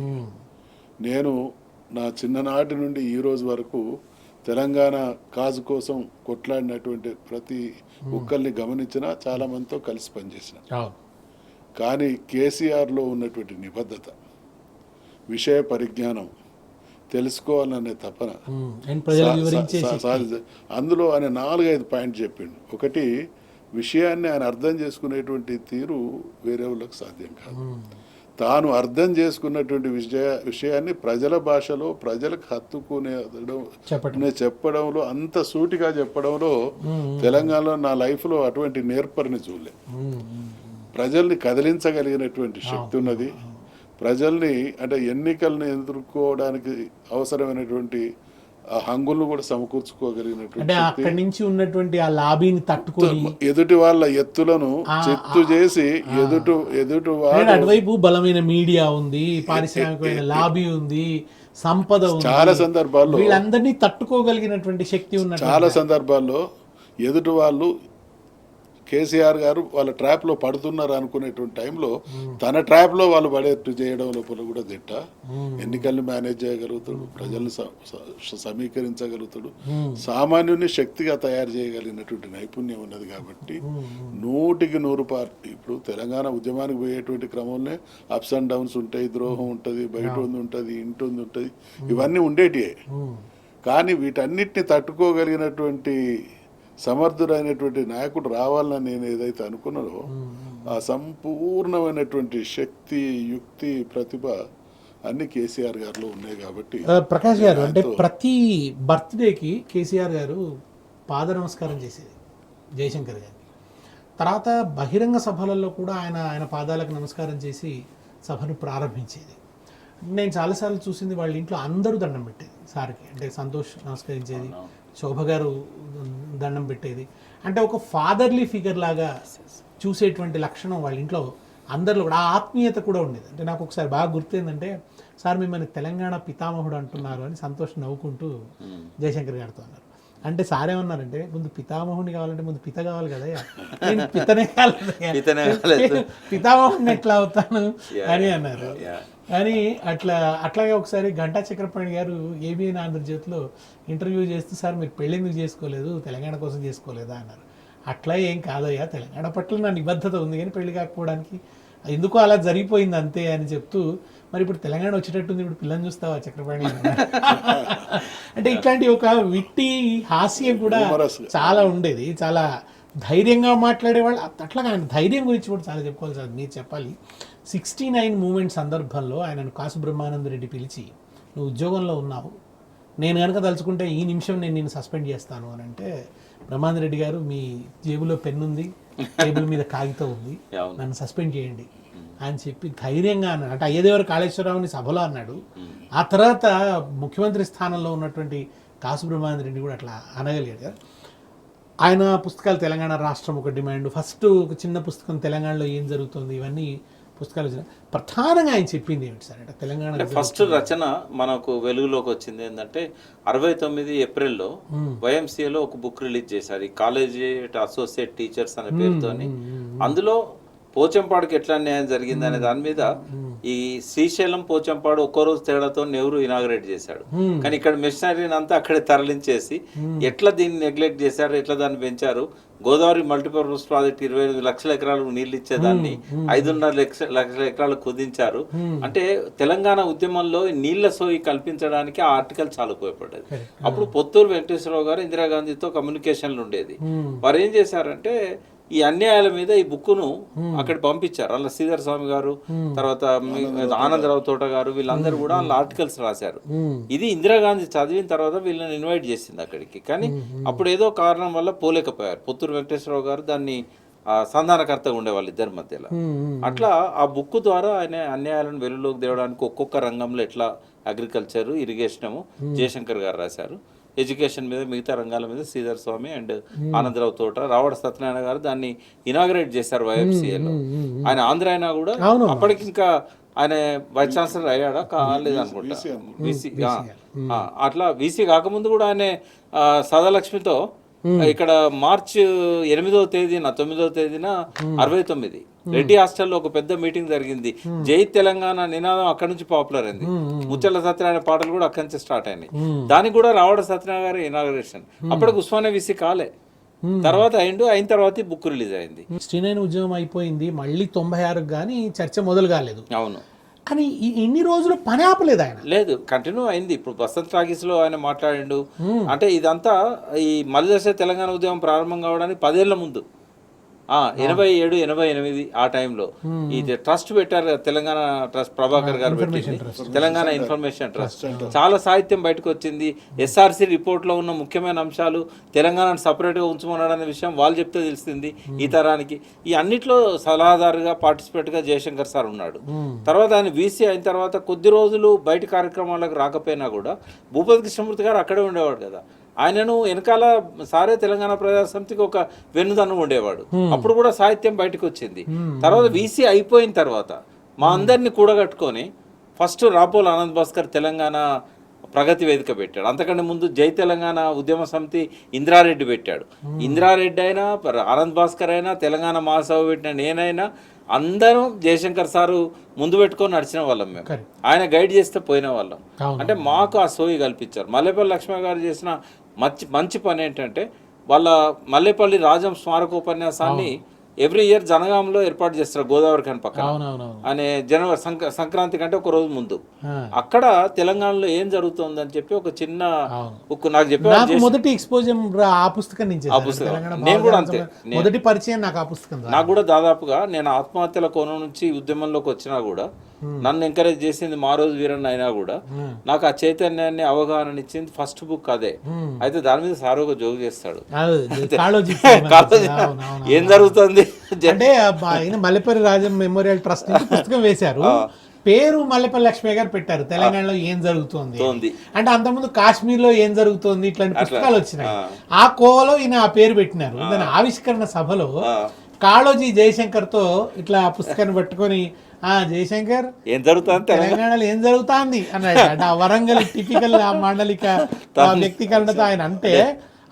నేను నా చిన్ననాటి నుండి ఈ రోజు వరకు తెలంగాణ కాజు కోసం కొట్లాడినటువంటి ప్రతి ఒక్కరిని గమనించినా చాలా మందితో కలిసి పనిచేసిన. కానీ కేసీఆర్లో ఉన్నటువంటి నిబద్ధత, విషయ పరిజ్ఞానం, తెలుసుకోవాలనే తపన, అందులో ఆయన 4-5 పాయింట్ చెప్పిండు. ఒకటి, విషయాన్ని ఆయన అర్థం చేసుకునేటువంటి తీరు వేరే వాళ్ళకి సాధ్యం కాదు. తాను అర్థం చేసుకున్నటువంటి విషయాన్ని ప్రజల భాషలో ప్రజలకు చెప్పడంలో, అంత సూటిగా చెప్పడంలో తెలంగాణలో నా లైఫ్లో అటువంటి నేర్పరిని చూడలే. ప్రజల్ని కదిలించగలిగినటువంటి శక్తి ఉన్నది. ప్రజల్ని అంటే ఎన్నికలను ఎదుర్కోవడానికి అవసరమైనటువంటి ఆ హంగులను కూడా సమకూర్చుకోగలిగినటువంటి అక్కడి నుంచి ఉన్నటువంటి ఆ లాబీని తట్టుకొని ఎదుటి వాళ్ళ ఎత్తులను చిత్తు చేసి ఎదుటి అటువైపు బలమైన మీడియా ఉంది, పారిశ్రామికమైన లాబీ ఉంది, సంపద ఉంది, చాలా సందర్భాల్లో వీళ్ళందరినీ తట్టుకోగలిగినటువంటి శక్తి ఉన్న చాలా సందర్భాల్లో ఎదుటి వాళ్ళు కేసీఆర్ గారు వాళ్ళ ట్రాప్లో పడుతున్నారు అనుకునేటువంటి టైంలో తన ట్రాప్లో వాళ్ళు పడేట్టు చేయడం లోపల కూడా దిట్ట. ఎన్నికల్ని మేనేజ్ చేయగలుగుతాడు, ప్రజల్ని సమీకరించగలుగుతాడు, సామాన్యుని శక్తిగా తయారు చేయగలిగినటువంటి నైపుణ్యం ఉన్నది. కాబట్టి 100% ఇప్పుడు తెలంగాణ ఉద్యమానికి పోయేటువంటి క్రమంలో అప్స్ అండ్ డౌన్స్ ఉంటాయి, ద్రోహం ఉంటుంది, బయట ఉంటుంది, ఇంటి ఉంటుంది, ఇవన్నీ ఉండేటివే. కానీ వీటన్నిటిని తట్టుకోగలిగినటువంటి సమర్థుడైనటువంటి నాయకుడు రావాలని నేను ఏదైతే అనుకున్నానో ఆ సంపూర్ణమైనటువంటి శక్తి, యుక్తి, ప్రతిభ అన్ని కేసీఆర్ గారిలో ఉన్నాయి. కాబట్టి ప్రకాష్ గారు అంటే ప్రతి బర్త్డేకి కేసీఆర్ గారు పాద నమస్కారం చేసేది జయశంకర్ గారికి. తర్వాత బహిరంగ సభలలో కూడా ఆయన పాదాలకు నమస్కారం చేసి సభను ప్రారంభించేది. నేను చాలాసార్లు చూసింది వాళ్ళ ఇంట్లో అందరూ దండం పెట్టేది సార్కి. అంటే సంతోష్ నమస్కరించేది, శోభ గారు దండం పెట్టేది. అంటే ఒక ఫాదర్లీ ఫిగర్ లాగా చూసేటువంటి లక్షణం వాళ్ళ ఇంట్లో అందరిలో కూడా, ఆ ఆత్మీయత కూడా ఉండేది. అంటే నాకు ఒకసారి బాగా గుర్తేందంటే, సార్ మిమ్మల్ని తెలంగాణ పితామహుడు అంటున్నారు అని సంతోష్ నవ్వుకుంటూ జయశంకర్ గారితో అన్నారు. అంటే సార్ ఏమన్నారంటే, ముందు పితామహుడిని కావాలంటే ముందు పిత కావాలి కదా, నేను పితనే కాలేదు, పితామహుడిని ఎట్లా అవుతాను అని అన్నారు. కానీ అట్లాగే ఒకసారి గంటా చక్రపాణి గారు ఏబిఎన్ ఆంధ్రజ్యోతిలో ఇంటర్వ్యూ చేస్తూ, సార్ మీరు పెళ్ళి ఎందుకు చేసుకోలేదు, తెలంగాణ కోసం చేసుకోలేదా అన్నారు. అట్లా ఏం కాదయ్యా, తెలంగాణ పట్ల నా నిబద్ధత ఉంది కానీ పెళ్లి కాకపోవడానికి ఎందుకో అలా జరిగిపోయింది అంతే అని చెప్తూ, మరి ఇప్పుడు తెలంగాణ వచ్చేటట్టుంది, ఇప్పుడు పిల్లని చూస్తావా చక్రపాణి అంటే ఇట్లాంటి ఒక విట్టి హాస్యం కూడా చాలా ఉండేది. చాలా ధైర్యంగా మాట్లాడేవాళ్ళు. అట్లాగా ఆయన ధైర్యం గురించి కూడా చాలా చెప్పుకోవాలి సార్, మీరు చెప్పాలి. 69 మూమెంట్ సందర్భంలో ఆయనను కాసు బ్రహ్మానంద రెడ్డి పిలిచి, నువ్వు ఉద్యోగంలో ఉన్నావు, నేను కనుక తలుచుకుంటే ఈ నిమిషం నేను నిన్ను సస్పెండ్ చేస్తాను అని అంటే, బ్రహ్మానంద రెడ్డి గారు మీ జేబులో పెన్ను ఉంది, టేబుల్ మీద కాగితం ఉంది, నన్ను సస్పెండ్ చేయండి అని చెప్పి ధైర్యంగా అన్నాడు. అంటే అయ్యదేవర కాళేశ్వరరావుని సభలో అన్నాడు. ఆ తర్వాత ముఖ్యమంత్రి స్థానంలో ఉన్నటువంటి కాసు బ్రహ్మానంద రెడ్డి కూడా అట్లా అనగలిగాడు కదా. ఆయన పుస్తకాలు తెలంగాణ రాష్ట్రం ఒక డిమాండ్, ఫస్ట్ ఒక చిన్న పుస్తకం తెలంగాణలో ఏం జరుగుతుంది, ఇవన్నీ పుస్తకాలు వచ్చినాయి. ప్రధానంగా ఆయన చెప్పింది ఏమిటి సార్ అంటే తెలంగాణ ఫస్ట్ రచన మనకు వెలుగులోకి వచ్చింది ఏంటంటే 69 ఏప్రిల్లో వైఎంసీఏలో ఒక బుక్ రిలీజ్ చేశారు, ఈ కాలేజీ అసోసియేట్ టీచర్స్ అనే పేరుతోని. అందులో పోచంపాడుకి ఎట్లా అన్యాయం జరిగింది అనే దాని మీద ఈ శ్రీశైలం పోచంపాడు ఒక్కో రోజు తేడాతో నెహ్రూ ఇనాగ్రేట్ చేశాడు. కానీ ఇక్కడ మిషనరీని అంతా అక్కడే తరలించేసి ఎట్లా దీన్ని నెగ్లెక్ట్ చేశారు, ఎట్లా దాన్ని పెంచారు. గోదావరి మల్టీపర్పస్ ప్రాజెక్ట్ 28 లక్షల ఎకరాలకు నీళ్లు ఇచ్చేదాన్ని 5.5 లక్షల ఎకరాలకు కుదించారు. అంటే తెలంగాణ ఉద్యమంలో నీళ్ల సోయి కల్పించడానికి ఆ ఆర్టికల్ చాలా ఉపయోగపడ్డది. అప్పుడు పొత్తూరు వెంకటేశ్వరరావు గారు ఇందిరాగాంధీతో కమ్యూనికేషన్లు ఉండేది. వారు ఏం చేశారంటే ఈ అన్యాయాల మీద ఈ బుక్కును అక్కడ పంపించారు. అలా శ్రీధర్ స్వామి గారు, తర్వాత ఆనందరావు తోట గారు, వీళ్ళందరూ కూడా వాళ్ళ ఆర్టికల్స్ రాశారు. ఇది ఇందిరాగాంధీ చదివిన తర్వాత వీళ్ళని ఇన్వైట్ చేసింది అక్కడికి. కానీ అప్పుడు ఏదో కారణం వల్ల పోలేకపోయారు. పొత్తూరు వెంకటేశ్వరరావు గారు దాన్ని సంధానకర్తగా ఉండేవాళ్ళు ఇద్దరి మధ్యలో. అట్లా ఆ బుక్ ద్వారా ఆయన అన్యాయాలను వెలుగులోకి తేవడానికి ఒక్కొక్క రంగంలో ఎట్లా అగ్రికల్చర్, ఇరిగేషనము జయశంకర్ గారు రాశారు. ఎడ్యుకేషన్ మీద, మిగతా రంగాల మీద శ్రీధర్ స్వామి అండ్ ఆనందరావు తోట, రావడ సత్యనారాయణ గారు దాన్ని ఇనాగ్రేట్ చేశారు వైఎంసీఏలో. ఆయన ఆంధ్ర అయినా కూడా అప్పటికి ఇంకా ఆయన వైస్ ఛాన్సలర్ అయ్యాడా కాలేదు అనుకుంటా, వీసీ. అట్లా వీసీ కాకముందు కూడా ఆయన సదాలక్ష్మితో ఇక్కడ మార్చి 8వ తేదీన 9వ తేదీన 69 రెడ్డి హాస్టల్లో ఒక పెద్ద మీటింగ్ జరిగింది. జై తెలంగాణ నినాదం అక్కడి నుంచి పాపులర్ అయింది. ముచ్చల సత్యనారాయణ పాటలు కూడా అక్కడి నుంచి స్టార్ట్ అయినాయి. దానికి కూడా రావడ సత్యనారాయణ గారి ఇనాగ్రేషన్. అప్పటికి ఉస్మానియా వీసీ కాలే, తర్వాత అయిన తర్వాత ఈ బుక్ రిలీజ్ అయింది. 69 ఉద్యమం అయిపోయింది, మళ్ళీ 96 కానీ చర్చ మొదలు కాలేదు. అవును, కానీ ఇన్ని రోజులు పని ఆపలేదు ఆయన. లేదు, కంటిన్యూ అయింది. ఇప్పుడు బసంత్ టాకీస్ లో ఆయన మాట్లాడిండు. అంటే ఇదంతా ఈ మలిదశ తెలంగాణ ఉద్యమం ప్రారంభం కావడానికి 10 ఏళ్ల ముందు, 87, 88 ఆ టైంలో ఇది ట్రస్ట్ పెట్టారు కదా, తెలంగాణ ట్రస్ట్, ప్రభాకర్ గారు పెట్టింది తెలంగాణ ఇన్ఫర్మేషన్ ట్రస్ట్. చాలా సాహిత్యం బయటకు వచ్చింది. ఎస్ఆర్సి రిపోర్ట్లో ఉన్న ముఖ్యమైన అంశాలు తెలంగాణను సపరేట్గా ఉంచమన్నాడనే విషయం వాళ్ళు చెప్తే తెలిసింది ఈ తరానికి. ఈ అన్నిట్లో సలహాదారుగా, పార్టిసిపేట్గా జయశంకర్ సార్ ఉన్నాడు. తర్వాత ఆయన వీసీ అయిన తర్వాత కొద్ది రోజులు బయట కార్యక్రమాలకు రాకపోయినా కూడా భూపతి కృష్ణమూర్తి గారు అక్కడే ఉండేవాడు కదా. ఆయనను వెనకాల సారే తెలంగాణ ప్రజా సమితికి ఒక వెన్నుదన్ను ఉండేవాడు. అప్పుడు కూడా సాహిత్యం బయటకు వచ్చింది. తర్వాత వీసీ అయిపోయిన తర్వాత మా అందరినీ కూడగట్టుకొని ఫస్ట్ రాపోల్ ఆనంద్ భాస్కర్ తెలంగాణ ప్రగతి వేదిక పెట్టాడు. అంతకంటే ముందు జై తెలంగాణ ఉద్యమ సమితి ఇందిరారెడ్డి పెట్టాడు. ఇందిరారెడ్డి అయినా, ఆనంద్ భాస్కర్ అయినా, తెలంగాణ మహాసభ పెట్టిన నేనైనా అందరం జయశంకర్ సారు ముందు పెట్టుకొని నడిచిన వాళ్ళం మేము. ఆయన గైడ్ చేస్తే పోయిన వాళ్ళం. అంటే మాకు ఆ సోయి కల్పించారు. మల్లేపల్లి లక్ష్మయ్య గారు చేసిన మంచి పని ఏంటంటే వాళ్ళ మల్లేపల్లి రాజం స్మారకోపన్యాసాన్ని ఎవ్రీ ఇయర్ జనగాంలో ఏర్పాటు చేస్తారు, గోదావరి ఖని పక్కన. అనే జనవరి సంక్రాంతి కంటే ఒక రోజు ముందు అక్కడ తెలంగాణలో ఏం జరుగుతుంది అని చెప్పి ఒక చిన్న బుక్ నాకు చెప్పారు. మొదటి ఎక్స్పోజర్ ఆ పుస్తకం నుంచి, నేను కూడా అంతే, మొదటి పరిచయం నాకు ఆ పుస్తకం. నాకు కూడా దాదాపుగా నేను ఆత్మహత్యల కోణం నుంచి ఉద్యమంలోకి వచ్చినా కూడా నన్ను ఎంకరేజ్ చేసింది మా రోజు వీరన్న అయినా కూడా నాకు ఆ చైతన్యాన్ని, అవగాహన ఇచ్చింది ఫస్ట్ బుక్ అదే. అయితే దాని మీద సార్ ఒక జోగు చేస్తాడు, ఏం జరుగుతుంది అంటే మల్లెపల్లి రాజం మెమోరియల్ ట్రస్ట్ నుంచి పుస్తకం వేశారు, పేరు మల్లెపల్లి లక్ష్మయ్య గారు పెట్టారు, తెలంగాణలో ఏం జరుగుతుంది అంటే. అంతకుముందు కాశ్మీర్ లో ఏం జరుగుతుంది ఇట్లాంటి పుస్తకాలు వచ్చినాయి. ఆ కోవలో ఈయన ఆ పేరు పెట్టినారు. దాని ఆవిష్కరణ సభలో కాళోజీ జయశంకర్ తో ఇట్లా పుస్తకాన్ని పట్టుకొని జయశంకర్ ఏం జరుగుతుంది తెలంగాణలో ఏం జరుగుతుంది అన్నాడు. అంటే ఆ వరంగల్ టిపికల్ మాండలిక వ్యక్తీకరణతో ఆయన అంటే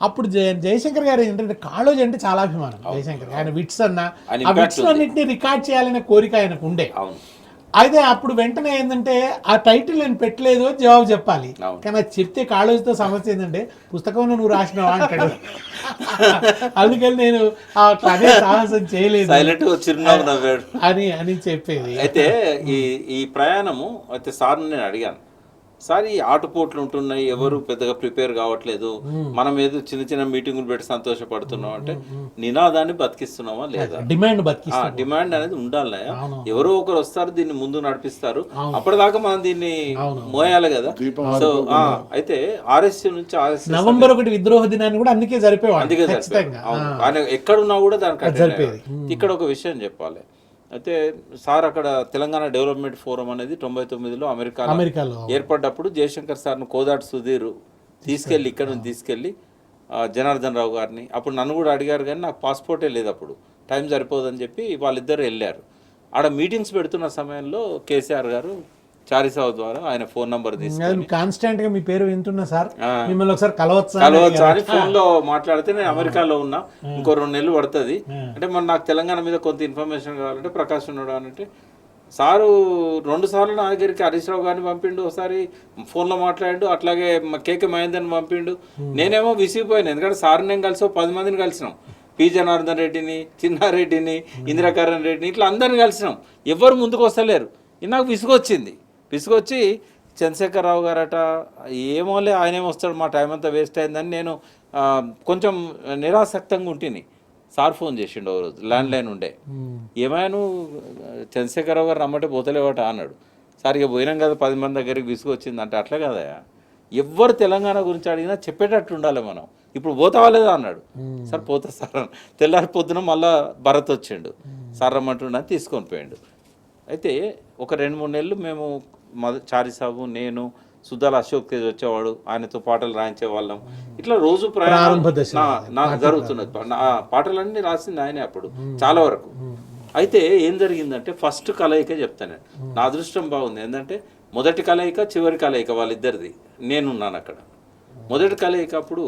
అప్పుడు జయశంకర్ గారు ఏంటంటే కాళోజీ అంటే చాలా అభిమానం జయశంకర్. ఆయన విట్స్ ఆ విట్స్ అన్నింటినీ రికార్డ్ చేయాలనే కోరిక ఆయనకు ఉండే. అయితే అప్పుడు వెంటనే ఏంటంటే ఆ టైటిల్ నేను పెట్టలేదు జవాబు చెప్పాలి, కానీ అది చెప్తే కాళోజీతో సమస్య ఏంటంటే పుస్తకంలో నువ్వు రాసినావా అంటాడు. అందుకని నేను అదే సాహసం చేయలేదు అని చెప్పేది. అయితే ఈ ప్రయాణము అయితే సార్ నేను అడిగాను, సార్ ఈ ఆటుపోట్లు ఉంటున్నాయి, ఎవరు పెద్దగా ప్రిపేర్ కావట్లేదు, మనం ఏదో చిన్న చిన్న మీటింగులు పెట్టి సంతోషపడుతున్నాం అంటే నినాదాన్ని బతికిస్తున్నామా లేదా? డిమాండ్ అనేది ఉండాలి. ఎవరో ఒకరు వస్తారు, దీన్ని ముందు నడిపిస్తారు, అప్పటిదాకా మనం దీన్ని మోయాలి కదా. సో అయితే ఆర్ఎస్సీ నుంచి నవంబర్ 1 విద్రోహ దినాన్ని కూడా అందుకే సరిపోయాడు. అందుకే సరిపోయాడు. ఆయన ఎక్కడున్నా కూడా దానికి ఇక్కడ ఒక విషయం చెప్పాలి. అయితే సార్ అక్కడ తెలంగాణ డెవలప్మెంట్ ఫోరం అనేది 99లో అమెరికాలో ఏర్పడ్డప్పుడు జయశంకర్ సార్ను కోదాటి సుధీర్ తీసుకెళ్ళి ఇక్కడ నుంచి తీసుకెళ్ళి జనార్దన్ రావు గారిని, అప్పుడు నన్ను కూడా అడిగారు కానీ నాకు పాస్పోర్టే లేదు, అప్పుడు టైం సరిపోదని చెప్పి వాళ్ళిద్దరు వెళ్ళారు. ఆడ మీటింగ్స్ పెడుతున్న సమయంలో కేసీఆర్ గారు చారిసావ్ ద్వారా ఆయన ఫోన్ నంబర్ తీసుకొని కాన్స్టెంట్ గా మీ పేరు వింటున్నా సార్, మిమ్మల్ని ఒకసారి కలవచ్చా అని ఫోన్ లో మాట్లాడితే నేను అమెరికాలో ఉన్నా, ఇంకో 2 నెలలు పడుతుంది అంటే మరి నాకు తెలంగాణ మీద కొంత ఇన్ఫర్మేషన్ కావాలంటే ప్రకాష్ ఉన్నాడు అని అంటే సారు 2 సార్లు నా దగ్గరికి హరీష్ రావు గారిని పంపిండు, ఒకసారి ఫోన్లో మాట్లాడిండు, అట్లాగే కేకే మహేందర్ని పంపిండు. నేనేమో విసిగిపోయాను, ఎందుకంటే సార్ నేను కలిసి 10 మందిని కలిసినాం, పి జనార్దన్ రెడ్డిని, చిన్నారెడ్డిని, ఇందిరాకరణ్ రెడ్డిని, ఇట్లా అందరిని కలిసినాం, ఎవరు ముందుకు వస్తలేరు. ఇది నాకు విసుగొచ్చి చంద్రశేఖరరావు గారట ఏమోలే ఆయనేమో వస్తాడు, మా టైం అంతా వేస్ట్ అయిందని నేను కొంచెం నిరాసక్తంగా ఉంటుంది. సార్ ఫోన్ చేసిండు ఓ రోజు, ల్యాండ్ లైన్ ఉండే, ఏమైనా చంద్రశేఖరరావు గారు రమ్మంటే పోతలేవట అన్నాడు. సార్ ఇక పోయినాం కదా 10 మంది దగ్గరికి విసుగొచ్చింది అంటే అట్లా కదా, ఎవ్వరు తెలంగాణ గురించి అడిగినా చెప్పేటట్టు ఉండాలి మనం, ఇప్పుడు పోతావాలేదా అన్నాడు. సార్ పోతా సార్ అని తెల్లారి పొద్దున మళ్ళీ భరత్ వచ్చిండు, సార్ రమ్మంటుండ తీసుకొని పోయిండు. అయితే ఒక 2-3 నెలలు మేము చారిసాబు, నేను, సుద్దాల అశోక్ తేజ్ వచ్చేవాడు, ఆయనతో పాటలు రాయించే వాళ్ళం, ఇట్లా రోజు ప్రయాణం జరుగుతున్నది. ఆ పాటలన్నీ రాసింది ఆయనే అప్పుడు చాలా వరకు. అయితే ఏం జరిగిందంటే ఫస్ట్ కలయిక చెప్తాను, నా అదృష్టం బాగుంది. ఏంటంటే మొదటి కలయిక చివరి కలయిక వాళ్ళిద్దరిది, నేనున్నాను అక్కడ. మొదటి కలయిక అప్పుడు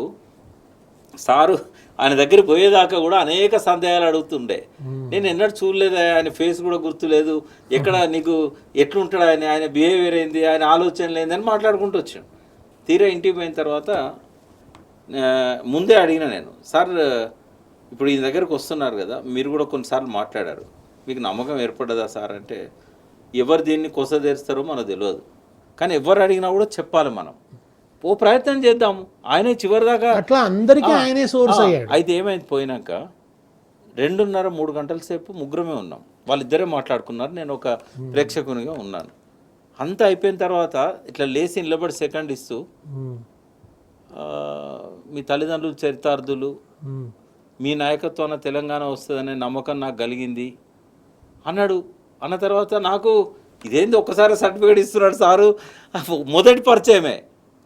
సారు ఆయన దగ్గర పోయేదాకా కూడా అనేక సందేహాలు అడుగుతుండే. నేను ఎన్నడూ చూడలేదు, ఆయన ఫేస్ కూడా గుర్తులేదు, ఎక్కడ నీకు ఎట్లుంటాడు ఆయన బిహేవియర్ ఏంది, ఆయన ఆలోచనలు ఏంది అని మాట్లాడుకుంటూ వచ్చాను. తీరా ఇంటికి పోయిన తర్వాత ముందే అడిగిన నేను, సార్ ఇప్పుడు ఈ దగ్గరకు వస్తున్నారు కదా, మీరు కూడా కొన్నిసార్లు మాట్లాడారు, మీకు నమ్మకం ఏర్పడ్డదా సార్ అంటే, ఎవరు దీన్ని కొసదేరుస్తారో మనకు తెలియదు, కానీ ఎవరు అడిగినా కూడా చెప్పాలి, మనం ఓ ప్రయత్నం చేద్దాము. ఆయనే చివరిదాకా అట్లా అందరికీ ఆయనే సోర్స్ అయ్యాడు. అయితే ఏమైంది, పోయినాక 2.5-3 గంటల సేపు ముగ్గురమే ఉన్నాం, వాళ్ళిద్దరే మాట్లాడుకున్నారు, నేను ఒక ప్రేక్షకునిగా ఉన్నాను. అంతా అయిపోయిన తర్వాత ఇట్లా లేచి నిలబడి సెకండ్ ఇస్తూ, మీ తల్లిదండ్రులు చరితార్థులు, మీ నాయకత్వాన తెలంగాణ వస్తుందనే నమ్మకం నాకు కలిగింది అన్నాడు. అన్న తర్వాత నాకు ఇదేంది ఒక్కసారి సర్టిఫికేట్ ఇస్తున్నాడు సారు. మొదటి పరిచయమే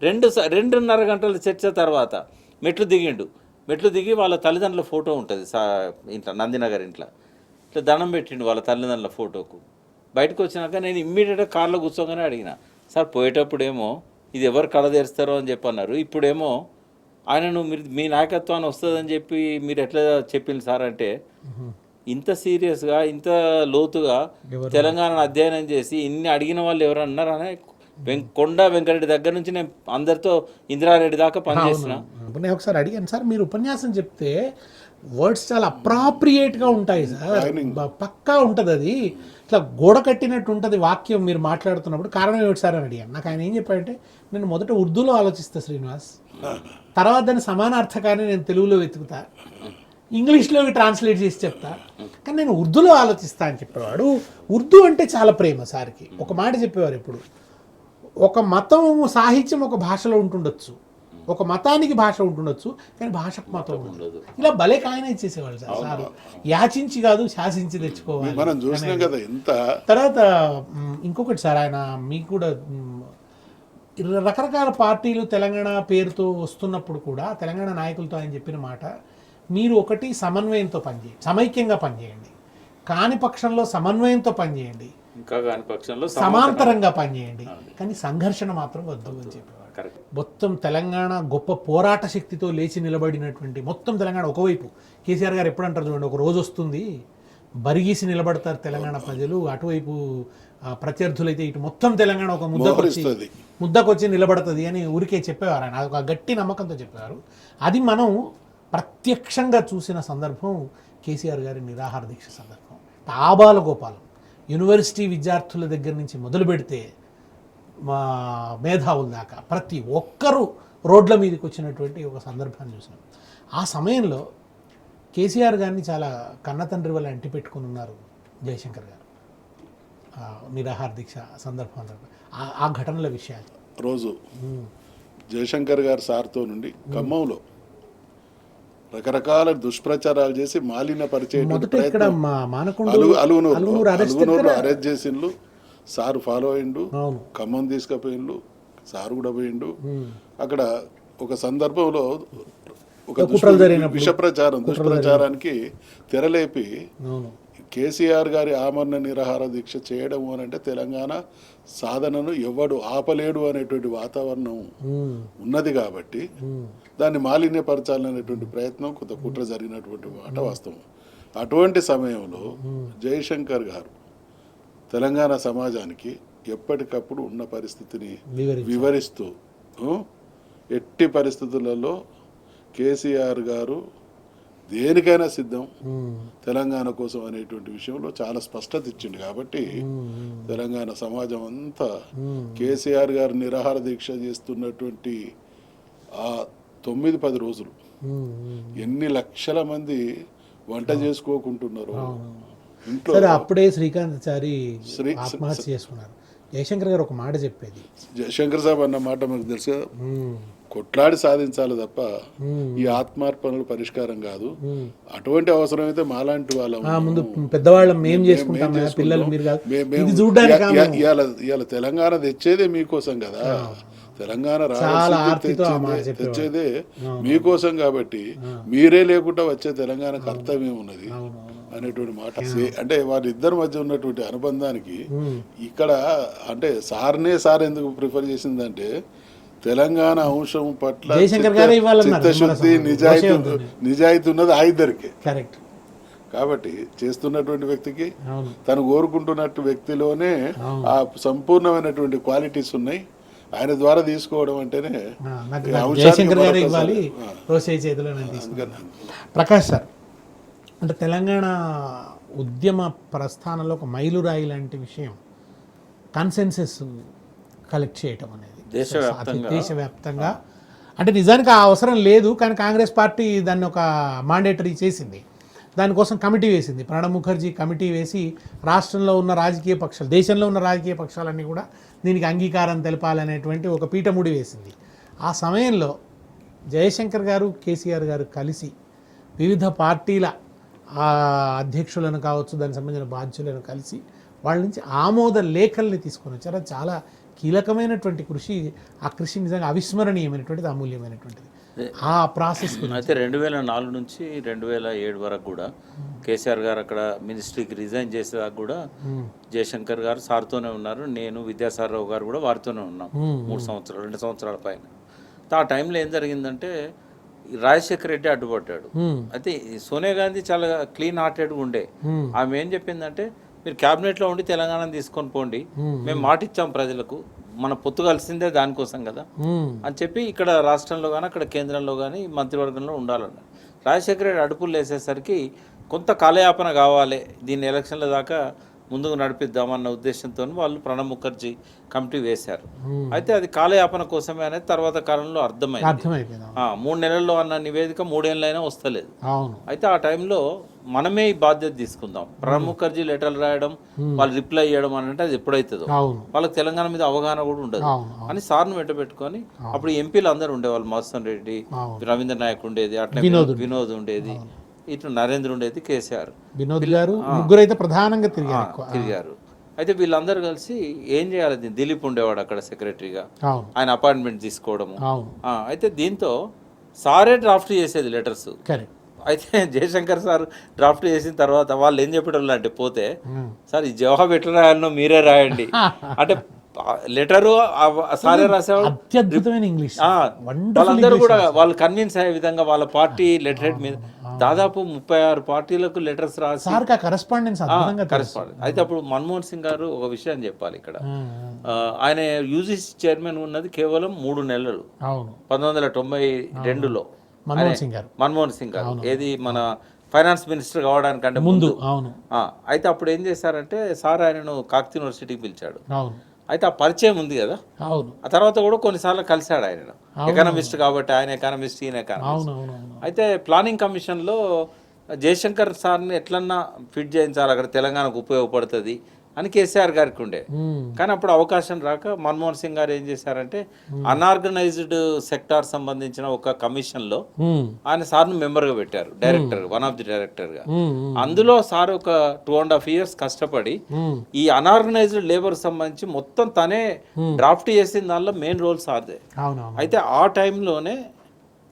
2.5 గంటల చర్చ తర్వాత మెట్లు దిగి వాళ్ళ తల్లిదండ్రుల ఫోటో ఉంటుంది ఇంట్లో నందినగర్ ఇంట్లో, ఇట్లా దండం పెట్టిండు వాళ్ళ తల్లిదండ్రుల ఫోటోకు. బయటకు వచ్చినాక నేను ఇమ్మీడియట్గా కార్లో కూర్చోగానే అడిగిన, సార్ పోయేటప్పుడేమో ఇది ఎవరు కళ తెరుస్తారో అని చెప్పి అన్నారు, ఇప్పుడేమో ఆయనను మీరు మీ నాయకత్వాన్ని వస్తుందని చెప్పి మీరు ఎట్లా చెప్పింది సార్ అంటే, ఇంత సీరియస్గా ఇంత లోతుగా తెలంగాణను అధ్యయనం చేసి ఇన్ని అడిగిన వాళ్ళు ఎవరు అన్నారనే కొండ వెంకరెడ్డి దగ్గర నుంచి నేను అందరితో ఇందిరారెడ్డి దాకా పనిచేసిన. నేను ఒకసారి అడిగాను, సార్ మీరు ఉపన్యాసం చెప్తే వర్డ్స్ చాలా అప్రాప్రియేట్గా ఉంటాయి సార్, పక్కా ఉంటుంది, అది ఇట్లా గోడ కట్టినట్టు ఉంటుంది వాక్యం మీరు మాట్లాడుతున్నప్పుడు, కారణం ఏమిటి సార్ అని అడిగాను. నాకు ఆయన ఏం చెప్పాడంటే, నేను మొదట ఉర్దూలో ఆలోచిస్తా శ్రీనివాస్, తర్వాత దాని సమానార్థకాన్ని నేను తెలుగులో వెతుకుతా, ఇంగ్లీష్లోకి ట్రాన్స్లేట్ చేసి చెప్తా, కానీ నేను ఉర్దూలో ఆలోచిస్తా అని చెప్పేవాడు. ఉర్దూ అంటే చాలా ప్రేమ సార్కి. ఒక మాట చెప్పేవారు ఎప్పుడు, ఒక మతం సాహిత్యం ఒక భాషలో ఉంటుండొచ్చు, ఒక మతానికి భాష ఉంటుండొచ్చు, కానీ భాషకు మతం ఉండదు. ఇలా భలే కాయన ఇచ్చేసేవాళ్ళు సార్. సార్ యాచించి కాదు శాసించి తెచ్చుకోవాలి. తర్వాత ఇంకొకటి సార్, ఆయన మీకు కూడా రకరకాల పార్టీలు తెలంగాణ పేరుతో వస్తున్నప్పుడు కూడా తెలంగాణ నాయకులతో ఆయన చెప్పిన మాట, మీరు ఒకటి సమన్వయంతో పనిచేయండి, సమైక్యంగా పనిచేయండి, కాని పక్షంలో సమన్వయంతో పనిచేయండి, ఇంకా కాని పక్షంలో సమాంతరంగా పనిచేయండి, కానీ సంఘర్షణ మాత్రం వద్దు అని చెప్పేవారు. మొత్తం తెలంగాణ గొప్ప పోరాట శక్తితో లేచి నిలబడినటువంటి మొత్తం తెలంగాణ ఒకవైపు, కేసీఆర్ గారు ఎప్పుడు అంటారు చూడండి, ఒక రోజు వస్తుంది బరిగీసి నిలబడతారు తెలంగాణ ప్రజలు, అటువైపు ప్రత్యర్థులైతే ఇటు మొత్తం తెలంగాణ ఒక ముద్దకొచ్చి నిలబడుతుంది అని ఊరికే చెప్పేవారు ఆయన. ఒక గట్టి నమ్మకంతో చెప్పేవారు. అది మనం ప్రత్యక్షంగా చూసిన సందర్భం కేసీఆర్ గారి నిరాహార దీక్ష సందర్భం. ఆబాల గోపాలం యూనివర్సిటీ విద్యార్థుల దగ్గర నుంచి మొదలు పెడితే మా మేధావుల దాకా ప్రతి ఒక్కరూ రోడ్ల మీదకి వచ్చినటువంటి ఒక సందర్భాన్ని చూసినాం. ఆ సమయంలో కేసీఆర్ గారిని చాలా కన్నతండ్రి వల్ల అంటిపెట్టుకుని ఉన్నారు జయశంకర్ గారు. నిరాహార దీక్ష సందర్భంలో ఆ ఘటనల విషయాలు రోజు జయశంకర్ గారు సార్తో నుండి ఖమ్మంలో రకరకాల దుష్ప్రచారాలు చేసి మాలిన్యపరిచేటువంటి అలుగునూరు అరెస్ట్ చేసిండ్లు, సారు ఫాలో అయిండు, ఖమ్మం తీసుకుపోయిండు, సారు కూడా పోయిండు. అక్కడ ఒక సందర్భంలో ఒక దుష్ప్రచారానికి తెరలేపి కేసీఆర్ గారి ఆమరణ నిరాహార దీక్ష చేయడం అని అంటే తెలంగాణ సాధనను ఎవడు ఆపలేడు అనేటువంటి వాతావరణం ఉన్నది కాబట్టి దాన్ని మాలిన్యపరచాలనేటువంటి ప్రయత్నం కొంత కుట్ర జరిగినటువంటి మాట వాస్తవం. అటువంటి సమయంలో జయశంకర్ గారు తెలంగాణ సమాజానికి ఎప్పటికప్పుడు ఉన్న పరిస్థితిని వివరిస్తూ ఎట్టి పరిస్థితులలో కేసీఆర్ గారు దేనికైనా సిద్ధం తెలంగాణ కోసం అనేటువంటి విషయంలో చాలా స్పష్టత ఇచ్చింది. కాబట్టి తెలంగాణ సమాజం అంతా కేసీఆర్ గారు నిరాహార దీక్ష చేస్తున్నటువంటి ఆ 9-10 రోజులు ఎన్ని లక్షల మంది వంట చేసుకోకుంటున్నారు ఇంట్లో. సరే, అప్పుడే శ్రీకాంతాచారి ఆత్మహత్య చేసుకున్నారు. జయశంకర్ గారు ఒక మాట చెప్పేది, జయశంకర్ సాబ్ అన్న మాట మనకు తెలుసు కదా, కొట్లాడి సాధించాలి తప్ప ఈ ఆత్మార్పణలు పరిష్కారం కాదు. అటువంటి అవసరం అయితే మాలాంటి ముందు పెద్దవాళ్ళం మేము చేసుకుంటాం, పిల్లలు మీరు కాదు. ఇది చూడడానికి ఇవాళ తెలంగాణ తెచ్చేదే మీకోసం కదా, తెలంగాణ తెచ్చేదే మీకోసం. కాబట్టి మీరే లేకుండా వచ్చే తెలంగాణ కర్తవ్యం ఉన్నది అనేటువంటి మాట. అంటే వాళ్ళిద్దరి మధ్య ఉన్నటువంటి అనుబంధానికి ఇక్కడ అంటే సార్ ఎందుకు ప్రిఫర్ చేసిందంటే తెలంగాణ అంశం పట్ల చిత్తశుద్ధి నిజాయితీ ఉన్నది ఆ ఇద్దరికి. కాబట్టి చేస్తున్నటువంటి వ్యక్తికి తను కోరుకుంటున్నట్టు వ్యక్తిలోనే ఆ సంపూర్ణమైనటువంటి క్వాలిటీస్ ఉన్నాయి. ఆయన ద్వారా తీసుకోవడం అంటేనే ప్రకాష్ సార్, అంటే తెలంగాణ ఉద్యమ ప్రస్థానంలో ఒక మైలురాయి లాంటి విషయం కన్సెన్సస్ కలెక్ట్ చేయటం అనేది దేశవ్యాప్తంగా. అంటే నిజానికి ఆ అవసరం లేదు, కానీ కాంగ్రెస్ పార్టీ దాన్ని ఒక మాండేటరీ చేసింది. దానికోసం కమిటీ వేసింది, ప్రణబ్ ముఖర్జీ కమిటీ వేసి రాష్ట్రంలో ఉన్న రాజకీయ పక్షాలు, దేశంలో ఉన్న రాజకీయ పక్షాలన్నీ కూడా దీనికి అంగీకారం తెలపాలనేటువంటి ఒక పీఠముడి వేసింది. ఆ సమయంలో జయశంకర్ గారు కేసీఆర్ గారు కలిసి వివిధ పార్టీల అధ్యక్షులను కావచ్చు, దానికి సంబంధించిన బాధ్యులను కలిసి వాళ్ళ నుంచి ఆమోద లేఖల్ని తీసుకొని వచ్చారు. అది చాలా కీలకమైనటువంటి కృషి. ఆ కృషి నిజంగా అవిస్మరణీయమైనటువంటిది, అమూల్యమైనటువంటిది. ఆ ప్రాసెస్ అయితే 2004 నుంచి 2007 వరకు కూడా కేసీఆర్ గారు అక్కడ మినిస్ట్రీకి రిజైన్ చేసేదాకా కూడా జయశంకర్ గారు సార్తోనే ఉన్నారు. నేను విద్యాసాగర్ రావు గారు కూడా వారితోనే ఉన్నాం 2 సంవత్సరాల పైన. ఆ టైంలో ఏం జరిగిందంటే రాజశేఖర రెడ్డి అడ్డుపడ్డాడు. అయితే సోనియా గాంధీ చాలా క్లీన్ హార్టెడ్గా ఉండే. ఆమె ఏం చెప్పిందంటే మీరు క్యాబినెట్లో ఉండి తెలంగాణను తీసుకొని పోండి, మేము మాటిచ్చాం ప్రజలకు, మన పొత్తు కలిసిందే దానికోసం కదా అని చెప్పి ఇక్కడ రాష్ట్రంలో కానీ అక్కడ కేంద్రంలో కానీ మంత్రివర్గంలో ఉండాలన్నారు. రాజశేఖర రెడ్డి అడుపులు వేసేసరికి కొంత కాలయాపన కావాలి, దీన్ని ఎలక్షన్ల దాకా ముందుకు నడిపిద్దామన్న ఉద్దేశంతో వాళ్ళు ప్రణబ్ ముఖర్జీ కమిటీ వేశారు. అయితే అది కాలయాపన కోసమే అనేది తర్వాత కాలంలో అర్థమైంది. 3 నెలల్లో అన్న నివేదిక 3 ఏళ్ళైనా వస్తలేదు. అయితే ఆ టైంలో మనమే ఈ బాధ్యత తీసుకుందాం. ప్రణబ్ ముఖర్జీ లెటర్లు రాయడం, వాళ్ళు రిప్లై ఇవ్వడం అని అంటే అది ఎప్పుడైతుందో వాళ్ళకి తెలంగాణ మీద అవగాహన కూడా ఉండదు అని సార్ను వెంట పెట్టుకొని అప్పుడు ఎంపీలు అందరూ ఉండేవాళ్ళు. మధుసూదన్ రెడ్డి, రవీంద్ర నాయక్ ఉండేది, అట్లా వినోద్ ఉండేది, ఇటు నరేంద్ర ఉండేది, కేసీఆర్, వినోద్ గారు, ముగ్గురు అయితే ప్రధానంగా తిరిగారు. అయితే వీళ్ళందరూ కలిసి ఏం చేయాలి, దిలీప్ ఉండేవాడు అక్కడ సెక్రటరీగా, ఆయన అపాయింట్మెంట్ తీసుకోవడము. అయితే దీంతో సారే డ్రాఫ్ట్ చేసేది లెటర్స్. అయితే జయశంకర్ సార్ డ్రాఫ్ట్ చేసిన తర్వాత వాళ్ళు ఏం చెప్పడం అంటే పోతే సార్ ఈ జవాబు ఎట్లా రాయాలనో మీరే రాయండి అంటే లెటరు సారే రాసేవాడు. అత్యద్భుతమైన ఇంగ్లీష్. వాళ్ళందరూ కూడా వాళ్ళు కన్విన్స్ అయ్యే విధంగా వాళ్ళ పార్టీ లెటర్ హెడ్ మీద దాదాపు 36 పార్టీలకు లెటర్స్ రాసి కరెస్పాండెన్స్. అయితే అప్పుడు మన్మోహన్ సింగ్ గారు ఒక విషయం చెప్పాలి ఇక్కడ, ఆయన యూజీసీ చైర్మన్ ఉన్నది కేవలం 3 నెలలు 1992లో మన్మోహన్ సింగ్ గారు ఏది మన ఫైనాన్స్ మినిస్టర్ కావడానికంటే ముందు. అయితే అప్పుడు ఏం చేశారంటే సార్ ఆయనను కాకతీయ యూనివర్సిటీకి పిలిచాడు. అయితే ఆ పరిచయం ఉంది కదా, ఆ తర్వాత కూడా కొన్నిసార్లు కలిశాడు ఆయన. ఎకనామిస్ట్ కాబట్టి ఆయన ఎకనామిస్ట్, ఈయన ఎకనామిస్ట్. అయితే ప్లానింగ్ కమిషన్లో జయశంకర్ సార్ని ఎట్లన్నా ఫిట్ చేయించాలి, అక్కడ తెలంగాణకు ఉపయోగపడుతుంది అని కేసీఆర్ గారికి ఉండే. కానీ అప్పుడు అవకాశం రాక మన్మోహన్ సింగ్ గారు ఏం చేశారంటే అన్ఆర్గనైజ్డ్ సెక్టార్ సంబంధించిన ఒక కమిషన్లో ఆయన సార్ను మెంబర్గా పెట్టారు, డైరెక్టర్, వన్ ఆఫ్ ది డైరెక్టర్గా. అందులో సార్ ఒక 2.5 years కష్టపడి ఈ అన్ఆర్గనైజ్డ్ లేబర్ సంబంధించి మొత్తం తనే డ్రాఫ్ట్ చేసిన దానిలో మెయిన్ రోల్ సార్దే. అయితే ఆ టైంలోనే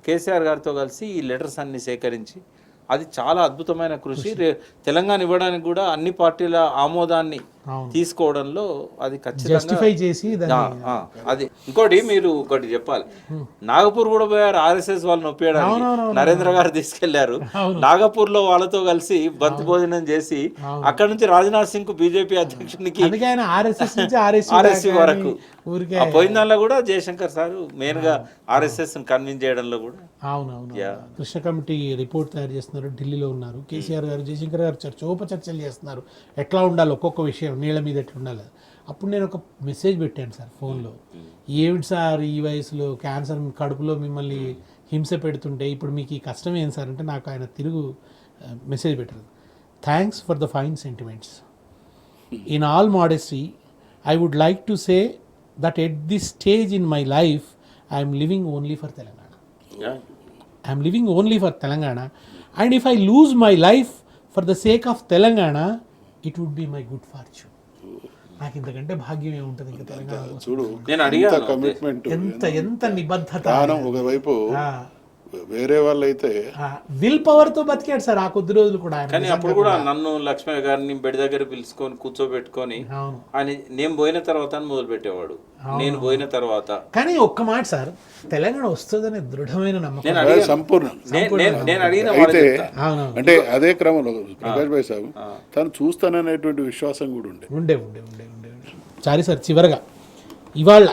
కేసీఆర్ గారితో కలిసి ఈ లెటర్స్ అన్ని సేకరించి అది చాలా అద్భుతమైన కృషి. తెలంగాణ ఇవ్వడానికి కూడా అన్ని పార్టీల ఆమోదాన్ని తీసుకోవడంలో అది ఖచ్చితంగా జస్టిఫై చేసి అది. ఇంకోటి మీరు ఒకటి చెప్పాలి, నాగపూర్ కూడా పోయారు ఆర్ఎస్ఎస్ వాళ్ళని ఒప్పించడానికి. నరేంద్ర గారు తీసుకెళ్లారు నాగపూర్ లో వాళ్ళతో కలిసి బంతి భోజనం చేసి అక్కడ నుంచి రాజ్నాథ్ సింగ్ కు బీజేపీ అధ్యక్షునికి ఆర్ఎస్సీ వరకు పోయిన దానిలో కూడా జయశంకర్ సార్ మెయిన్ గా ఆర్ఎస్ఎస్ కన్విన్స్ చేయడంలో కూడా. అవునవును. కృష్ణ కమిటీ రిపోర్ట్ తయారు చేస్తున్నారు, ఢిల్లీలో ఉన్నారు. కేసీఆర్ గారు జయశంకర్ గారు చర్చలు చేస్తున్నారు, ఎట్లా ఉండాలి ఒక్కొక్క విషయం, నీళ్ళ మీద ఎట్లా ఉండాలి. అప్పుడు నేను ఒక మెసేజ్ పెట్టాను సార్ ఫోన్లో, ఏమిటి సార్ ఈ వయసులో క్యాన్సర్ కడుపులో మిమ్మల్ని హింస పెడుతుంటే ఇప్పుడు మీకు ఈ కష్టం ఏం సార్ అంటే నాకు ఆయన తిరుగు మెసేజ్ పెట్టారు. Thanks for the fine sentiments. In all modesty I would like to say that at this stage in my life I'm living only for Telangana. I'm living only for Telangana and if I lose my life for the sake of Telangana it would be my good fortune. నాకు ఇంతకంటే భాగ్యం ఏముంటుంది ఇంకా తెలంగాణ. చూడు, నేను అడిగాను commitment, ఎంత నిబద్ధత. ఒకవైపు వేరే వాళ్ళు అయితే విల్ పవర్ తో బతికాడు సార్ ఆ కొద్ది రోజులు కూడా. కానీ అప్పుడు కూడా నన్ను లక్ష్మీ గారిని బెడ్ దగ్గర పిలుచుకొని కూర్చోబెట్టుకొని ఆయన నేను పోయిన తర్వాత మొదలు పెట్టేవాడు, నేను పోయిన తర్వాత. కానీ ఒక్క మాట సార్, తెలంగాణ వస్తుందనే దృఢమైన నమ్మకం సంపూర్ణ. నేను అడిగిన అయితే అంటే అదే క్రమంలో ప్రకాష్ భాయ్ సాబ్ తను చూస్తాననేటువంటి విశ్వాసం కూడా ఉండే. చారి సార్, చివరగా ఇవాళ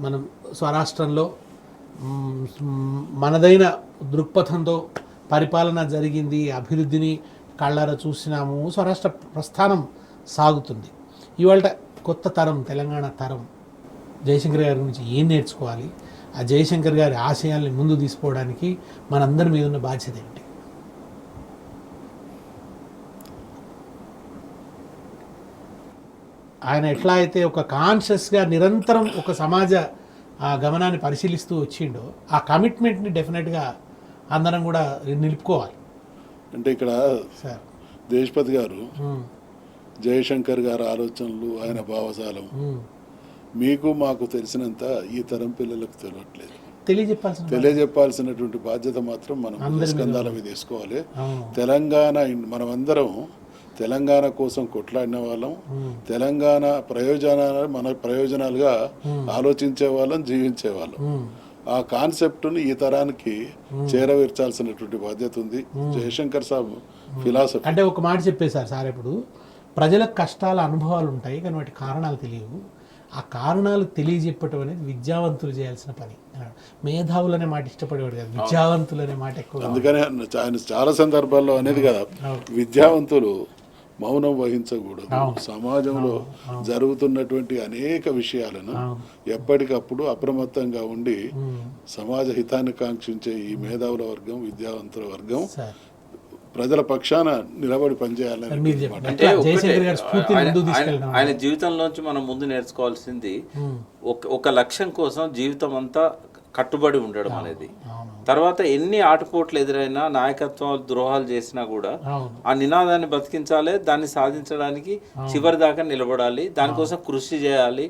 మనం స్వరాష్ట్రంలో మనదైన దృక్పథంతో పరిపాలన జరిగింది, అభివృద్ధిని కళ్ళారా చూసినాము, స్వరాష్ట్ర ప్రస్థానం సాగుతుంది. ఇవాళ కొత్త తరం, తెలంగాణ తరం జయశంకర్ గారి గురించి ఏం నేర్చుకోవాలి, ఆ జయశంకర్ గారి ఆశయాల్ని ముందు తీసుకోవడానికి మనందరి మీద ఉన్న బాధ్యత ఏంటి? ఆయన ఎట్లా అయితే ఒక కాన్షియస్గా నిరంతరం ఒక సమాజ ఆ గమనాన్ని పరిశీలిస్తూ వచ్చిండో ఆ కమిట్మెంట్ని డెఫినెట్గా అందరం కూడా నిలుపుకోవాలి. అంటే ఇక్కడ దేశపతి గారు జయశంకర్ గారి ఆలోచనలు, ఆయన భావజాలం మీకు మాకు తెలిసినంత ఈ తరం పిల్లలకు తెలియట్లేదు. తెలియజెప్పాల్సినటువంటి బాధ్యత మాత్రం మనం స్కంధాల మీద తీసుకోవాలి. తెలంగాణ మనమందరం తెలంగాణ కోసం కొట్లాడిన వాళ్ళం, తెలంగాణ ప్రయోజనాలు మన ప్రయోజనాలుగా ఆలోచించే వాళ్ళం, జీవించే వాళ్ళం. ఆ కాన్సెప్ట్ని ఈ తరానికి చేరవేర్చాల్సినటువంటి బాధ్యత ఉంది. జయశంకర్ సాబ్ ఫిలాసఫీ అంటే ఒక మాట చెప్పేశారు సార్, ఇప్పుడు ప్రజలకు కష్టాల అనుభవాలు ఉంటాయి కానీ వాటి కారణాలు తెలియవు. ఆ కారణాలు తెలియజెప్పటం అనేది విద్యావంతులు చేయాల్సిన పని. మేధావులు అనే మాట ఇష్టపడేవాడు కదా, విద్యావంతులు అనే మాట ఎక్కువ. అందుకని ఆయన చాలా సందర్భాల్లో అనేది కదా, విద్యావంతులు మౌనం వహించకూడదు. సమాజంలో జరుగుతున్నటువంటి అనేక విషయాలను ఎప్పటికప్పుడు అప్రమత్తంగా ఉండి సమాజ హితాన్ని కాంక్షించే ఈ మేధావుల వర్గం, విద్యావంతుల వర్గం ప్రజల పక్షాన నిలబడి పనిచేయాలని. ఆయన జీవితంలోంచి మనం ముందు నేర్చుకోవాల్సింది ఒక లక్ష్యం కోసం జీవితం అంతా కట్టుబడి ఉండడం అనేది. తర్వాత ఎన్ని ఆటుపోట్లు ఎదురైనా, నాయకత్వాలు ద్రోహాలు చేసినా కూడా ఆ నినాదాన్ని బతికించాలి, దాన్ని సాధించడానికి చివరి దాకా నిలబడాలి, దానికోసం కృషి చేయాలి,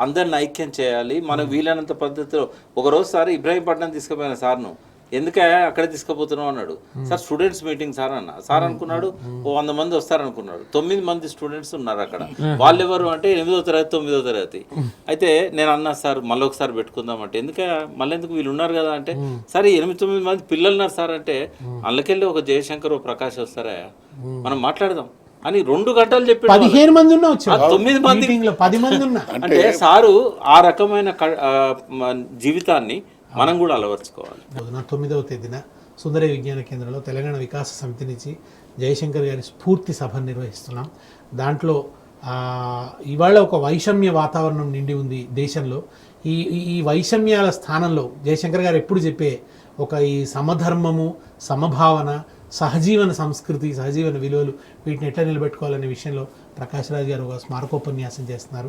అందరిని ఐక్యం చేయాలి. మనం వీలైనంత పద్ధతిలో. ఒకరోజు సార్ ఇబ్రాహీంపట్నం తీసుకుపోయిన సార్ను, ఎందుకే అక్కడే తీసుకుపోతున్నావు అన్నాడు. సార్ స్టూడెంట్స్ మీటింగ్ సార్ అన్న. సార్ అనుకున్నాడు 100 మంది వస్తారనుకున్నాడు. 9 మంది స్టూడెంట్స్ ఉన్నారు అక్కడ. వాళ్ళు ఎవరు అంటే 8వ తరగతి 9వ తరగతి. అయితే నేను అన్నా సార్ మళ్ళీ ఒకసారి పెట్టుకుందాం అంటే, ఎందుకే మళ్ళీ ఎందుకు వీళ్ళు ఉన్నారు కదా అంటే, సరే 8-9 మంది పిల్లలు ఉన్నారు సార్ అంటే, అందుకెళ్ళి ఒక జయశంకర్, ఒక ప్రకాష్ వస్తారా మనం మాట్లాడదాం అని 2 గంటలు చెప్పి 15 మంది ఉన్నా 9 మంది 10 మంది ఉన్నా అంటే సారు ఆ రకమైన జీవితాన్ని మనం కూడా అలవర్చుకోవాలి. 9వ తేదీన సుందర విజ్ఞాన కేంద్రంలో తెలంగాణ వికాస సమితి నుంచి జయశంకర్ గారి స్ఫూర్తి సభను నిర్వహిస్తున్నాం. దాంట్లో ఇవాళ ఒక వైషమ్య వాతావరణం నిండి ఉంది దేశంలో. ఈ వైషమ్యాల స్థానంలో జయశంకర్ గారు ఎప్పుడు చెప్పే ఒక ఈ సమధర్మము, సమభావన, సహజీవన సంస్కృతి, సహజీవన విలువలు, వీటిని ఎట్లా నిలబెట్టుకోవాలనే విషయంలో ప్రకాష్ రాజ్ గారు ఒక స్మారకోపన్యాసం చేస్తున్నారు.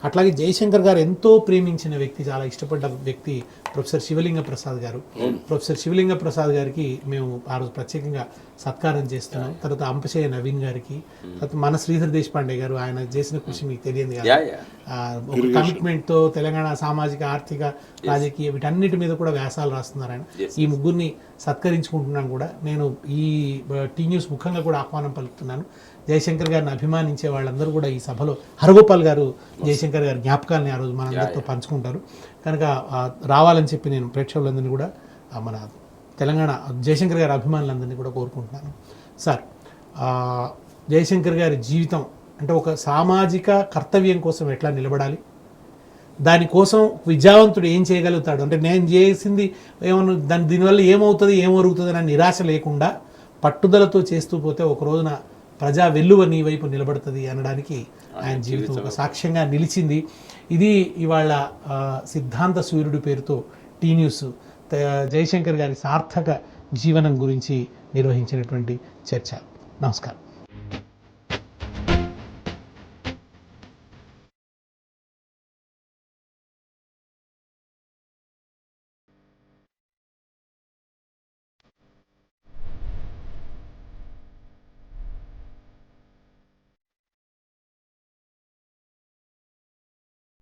అట్లాగే జయశంకర్ గారు ఎంతో ప్రేమించిన వ్యక్తి, చాలా ఇష్టపడ్డ వ్యక్తి ప్రొఫెసర్ శివలింగ ప్రసాద్ గారు. ప్రొఫెసర్ శివలింగ ప్రసాద్ గారికి మేము ఆ రోజు ప్రత్యేకంగా సత్కారం చేస్తున్నాం. తర్వాత అంపశయ్య నవీన్ గారికి, తర్వాత మన శ్రీధర్ దేశపాండే గారు, ఆయన చేసిన కృషి మీకు తెలియదు కదా, ఒక కమిట్మెంట్తో తెలంగాణ సామాజిక, ఆర్థిక, రాజకీయ వీటన్నిటి మీద కూడా వ్యాసాలు రాస్తున్నారు ఆయన. ఈ ముగ్గురిని సత్కరించుకుంటున్నాను కూడా. నేను ఈ టీ న్యూస్ ముఖంగా కూడా ఆహ్వానం పలుకుతున్నాను. జయశంకర్ గారిని అభిమానించే వాళ్ళందరూ కూడా ఈ సభలో, హరగోపాల్ గారు జయశంకర్ గారి జ్ఞాపకాలని ఆ రోజు మనందరితో పంచుకుంటారు కనుక రావాలని చెప్పి నేను ప్రేక్షకులందరినీ కూడా, మన తెలంగాణ జయశంకర్ గారి అభిమానులందరినీ కూడా కోరుకుంటున్నాను. సార్, జయశంకర్ గారి జీవితం అంటే ఒక సామాజిక కర్తవ్యం కోసం ఎట్లా నిలబడాలి, దానికోసం విద్యావంతుడు ఏం చేయగలుగుతాడు, అంటే నేను చేసింది ఏమన్నా దీనివల్ల ఏమవుతుంది ఏమరుగుతుంది అనే నిరాశ లేకుండా పట్టుదలతో చేస్తూ పోతే ఒక రోజున ప్రజా వెల్లువ నీ వైపు నిలబడుతుంది అనడానికి ఆయన జీవితం ఒక సాక్ష్యంగా నిలిచింది. ఇది ఇవాళ సిద్ధాంత సూర్యుడి పేరుతో టీ న్యూస్ జయశంకర్ గారి సార్థక జీవనం గురించి నిర్వహించినటువంటి చర్చ. నమస్కారం.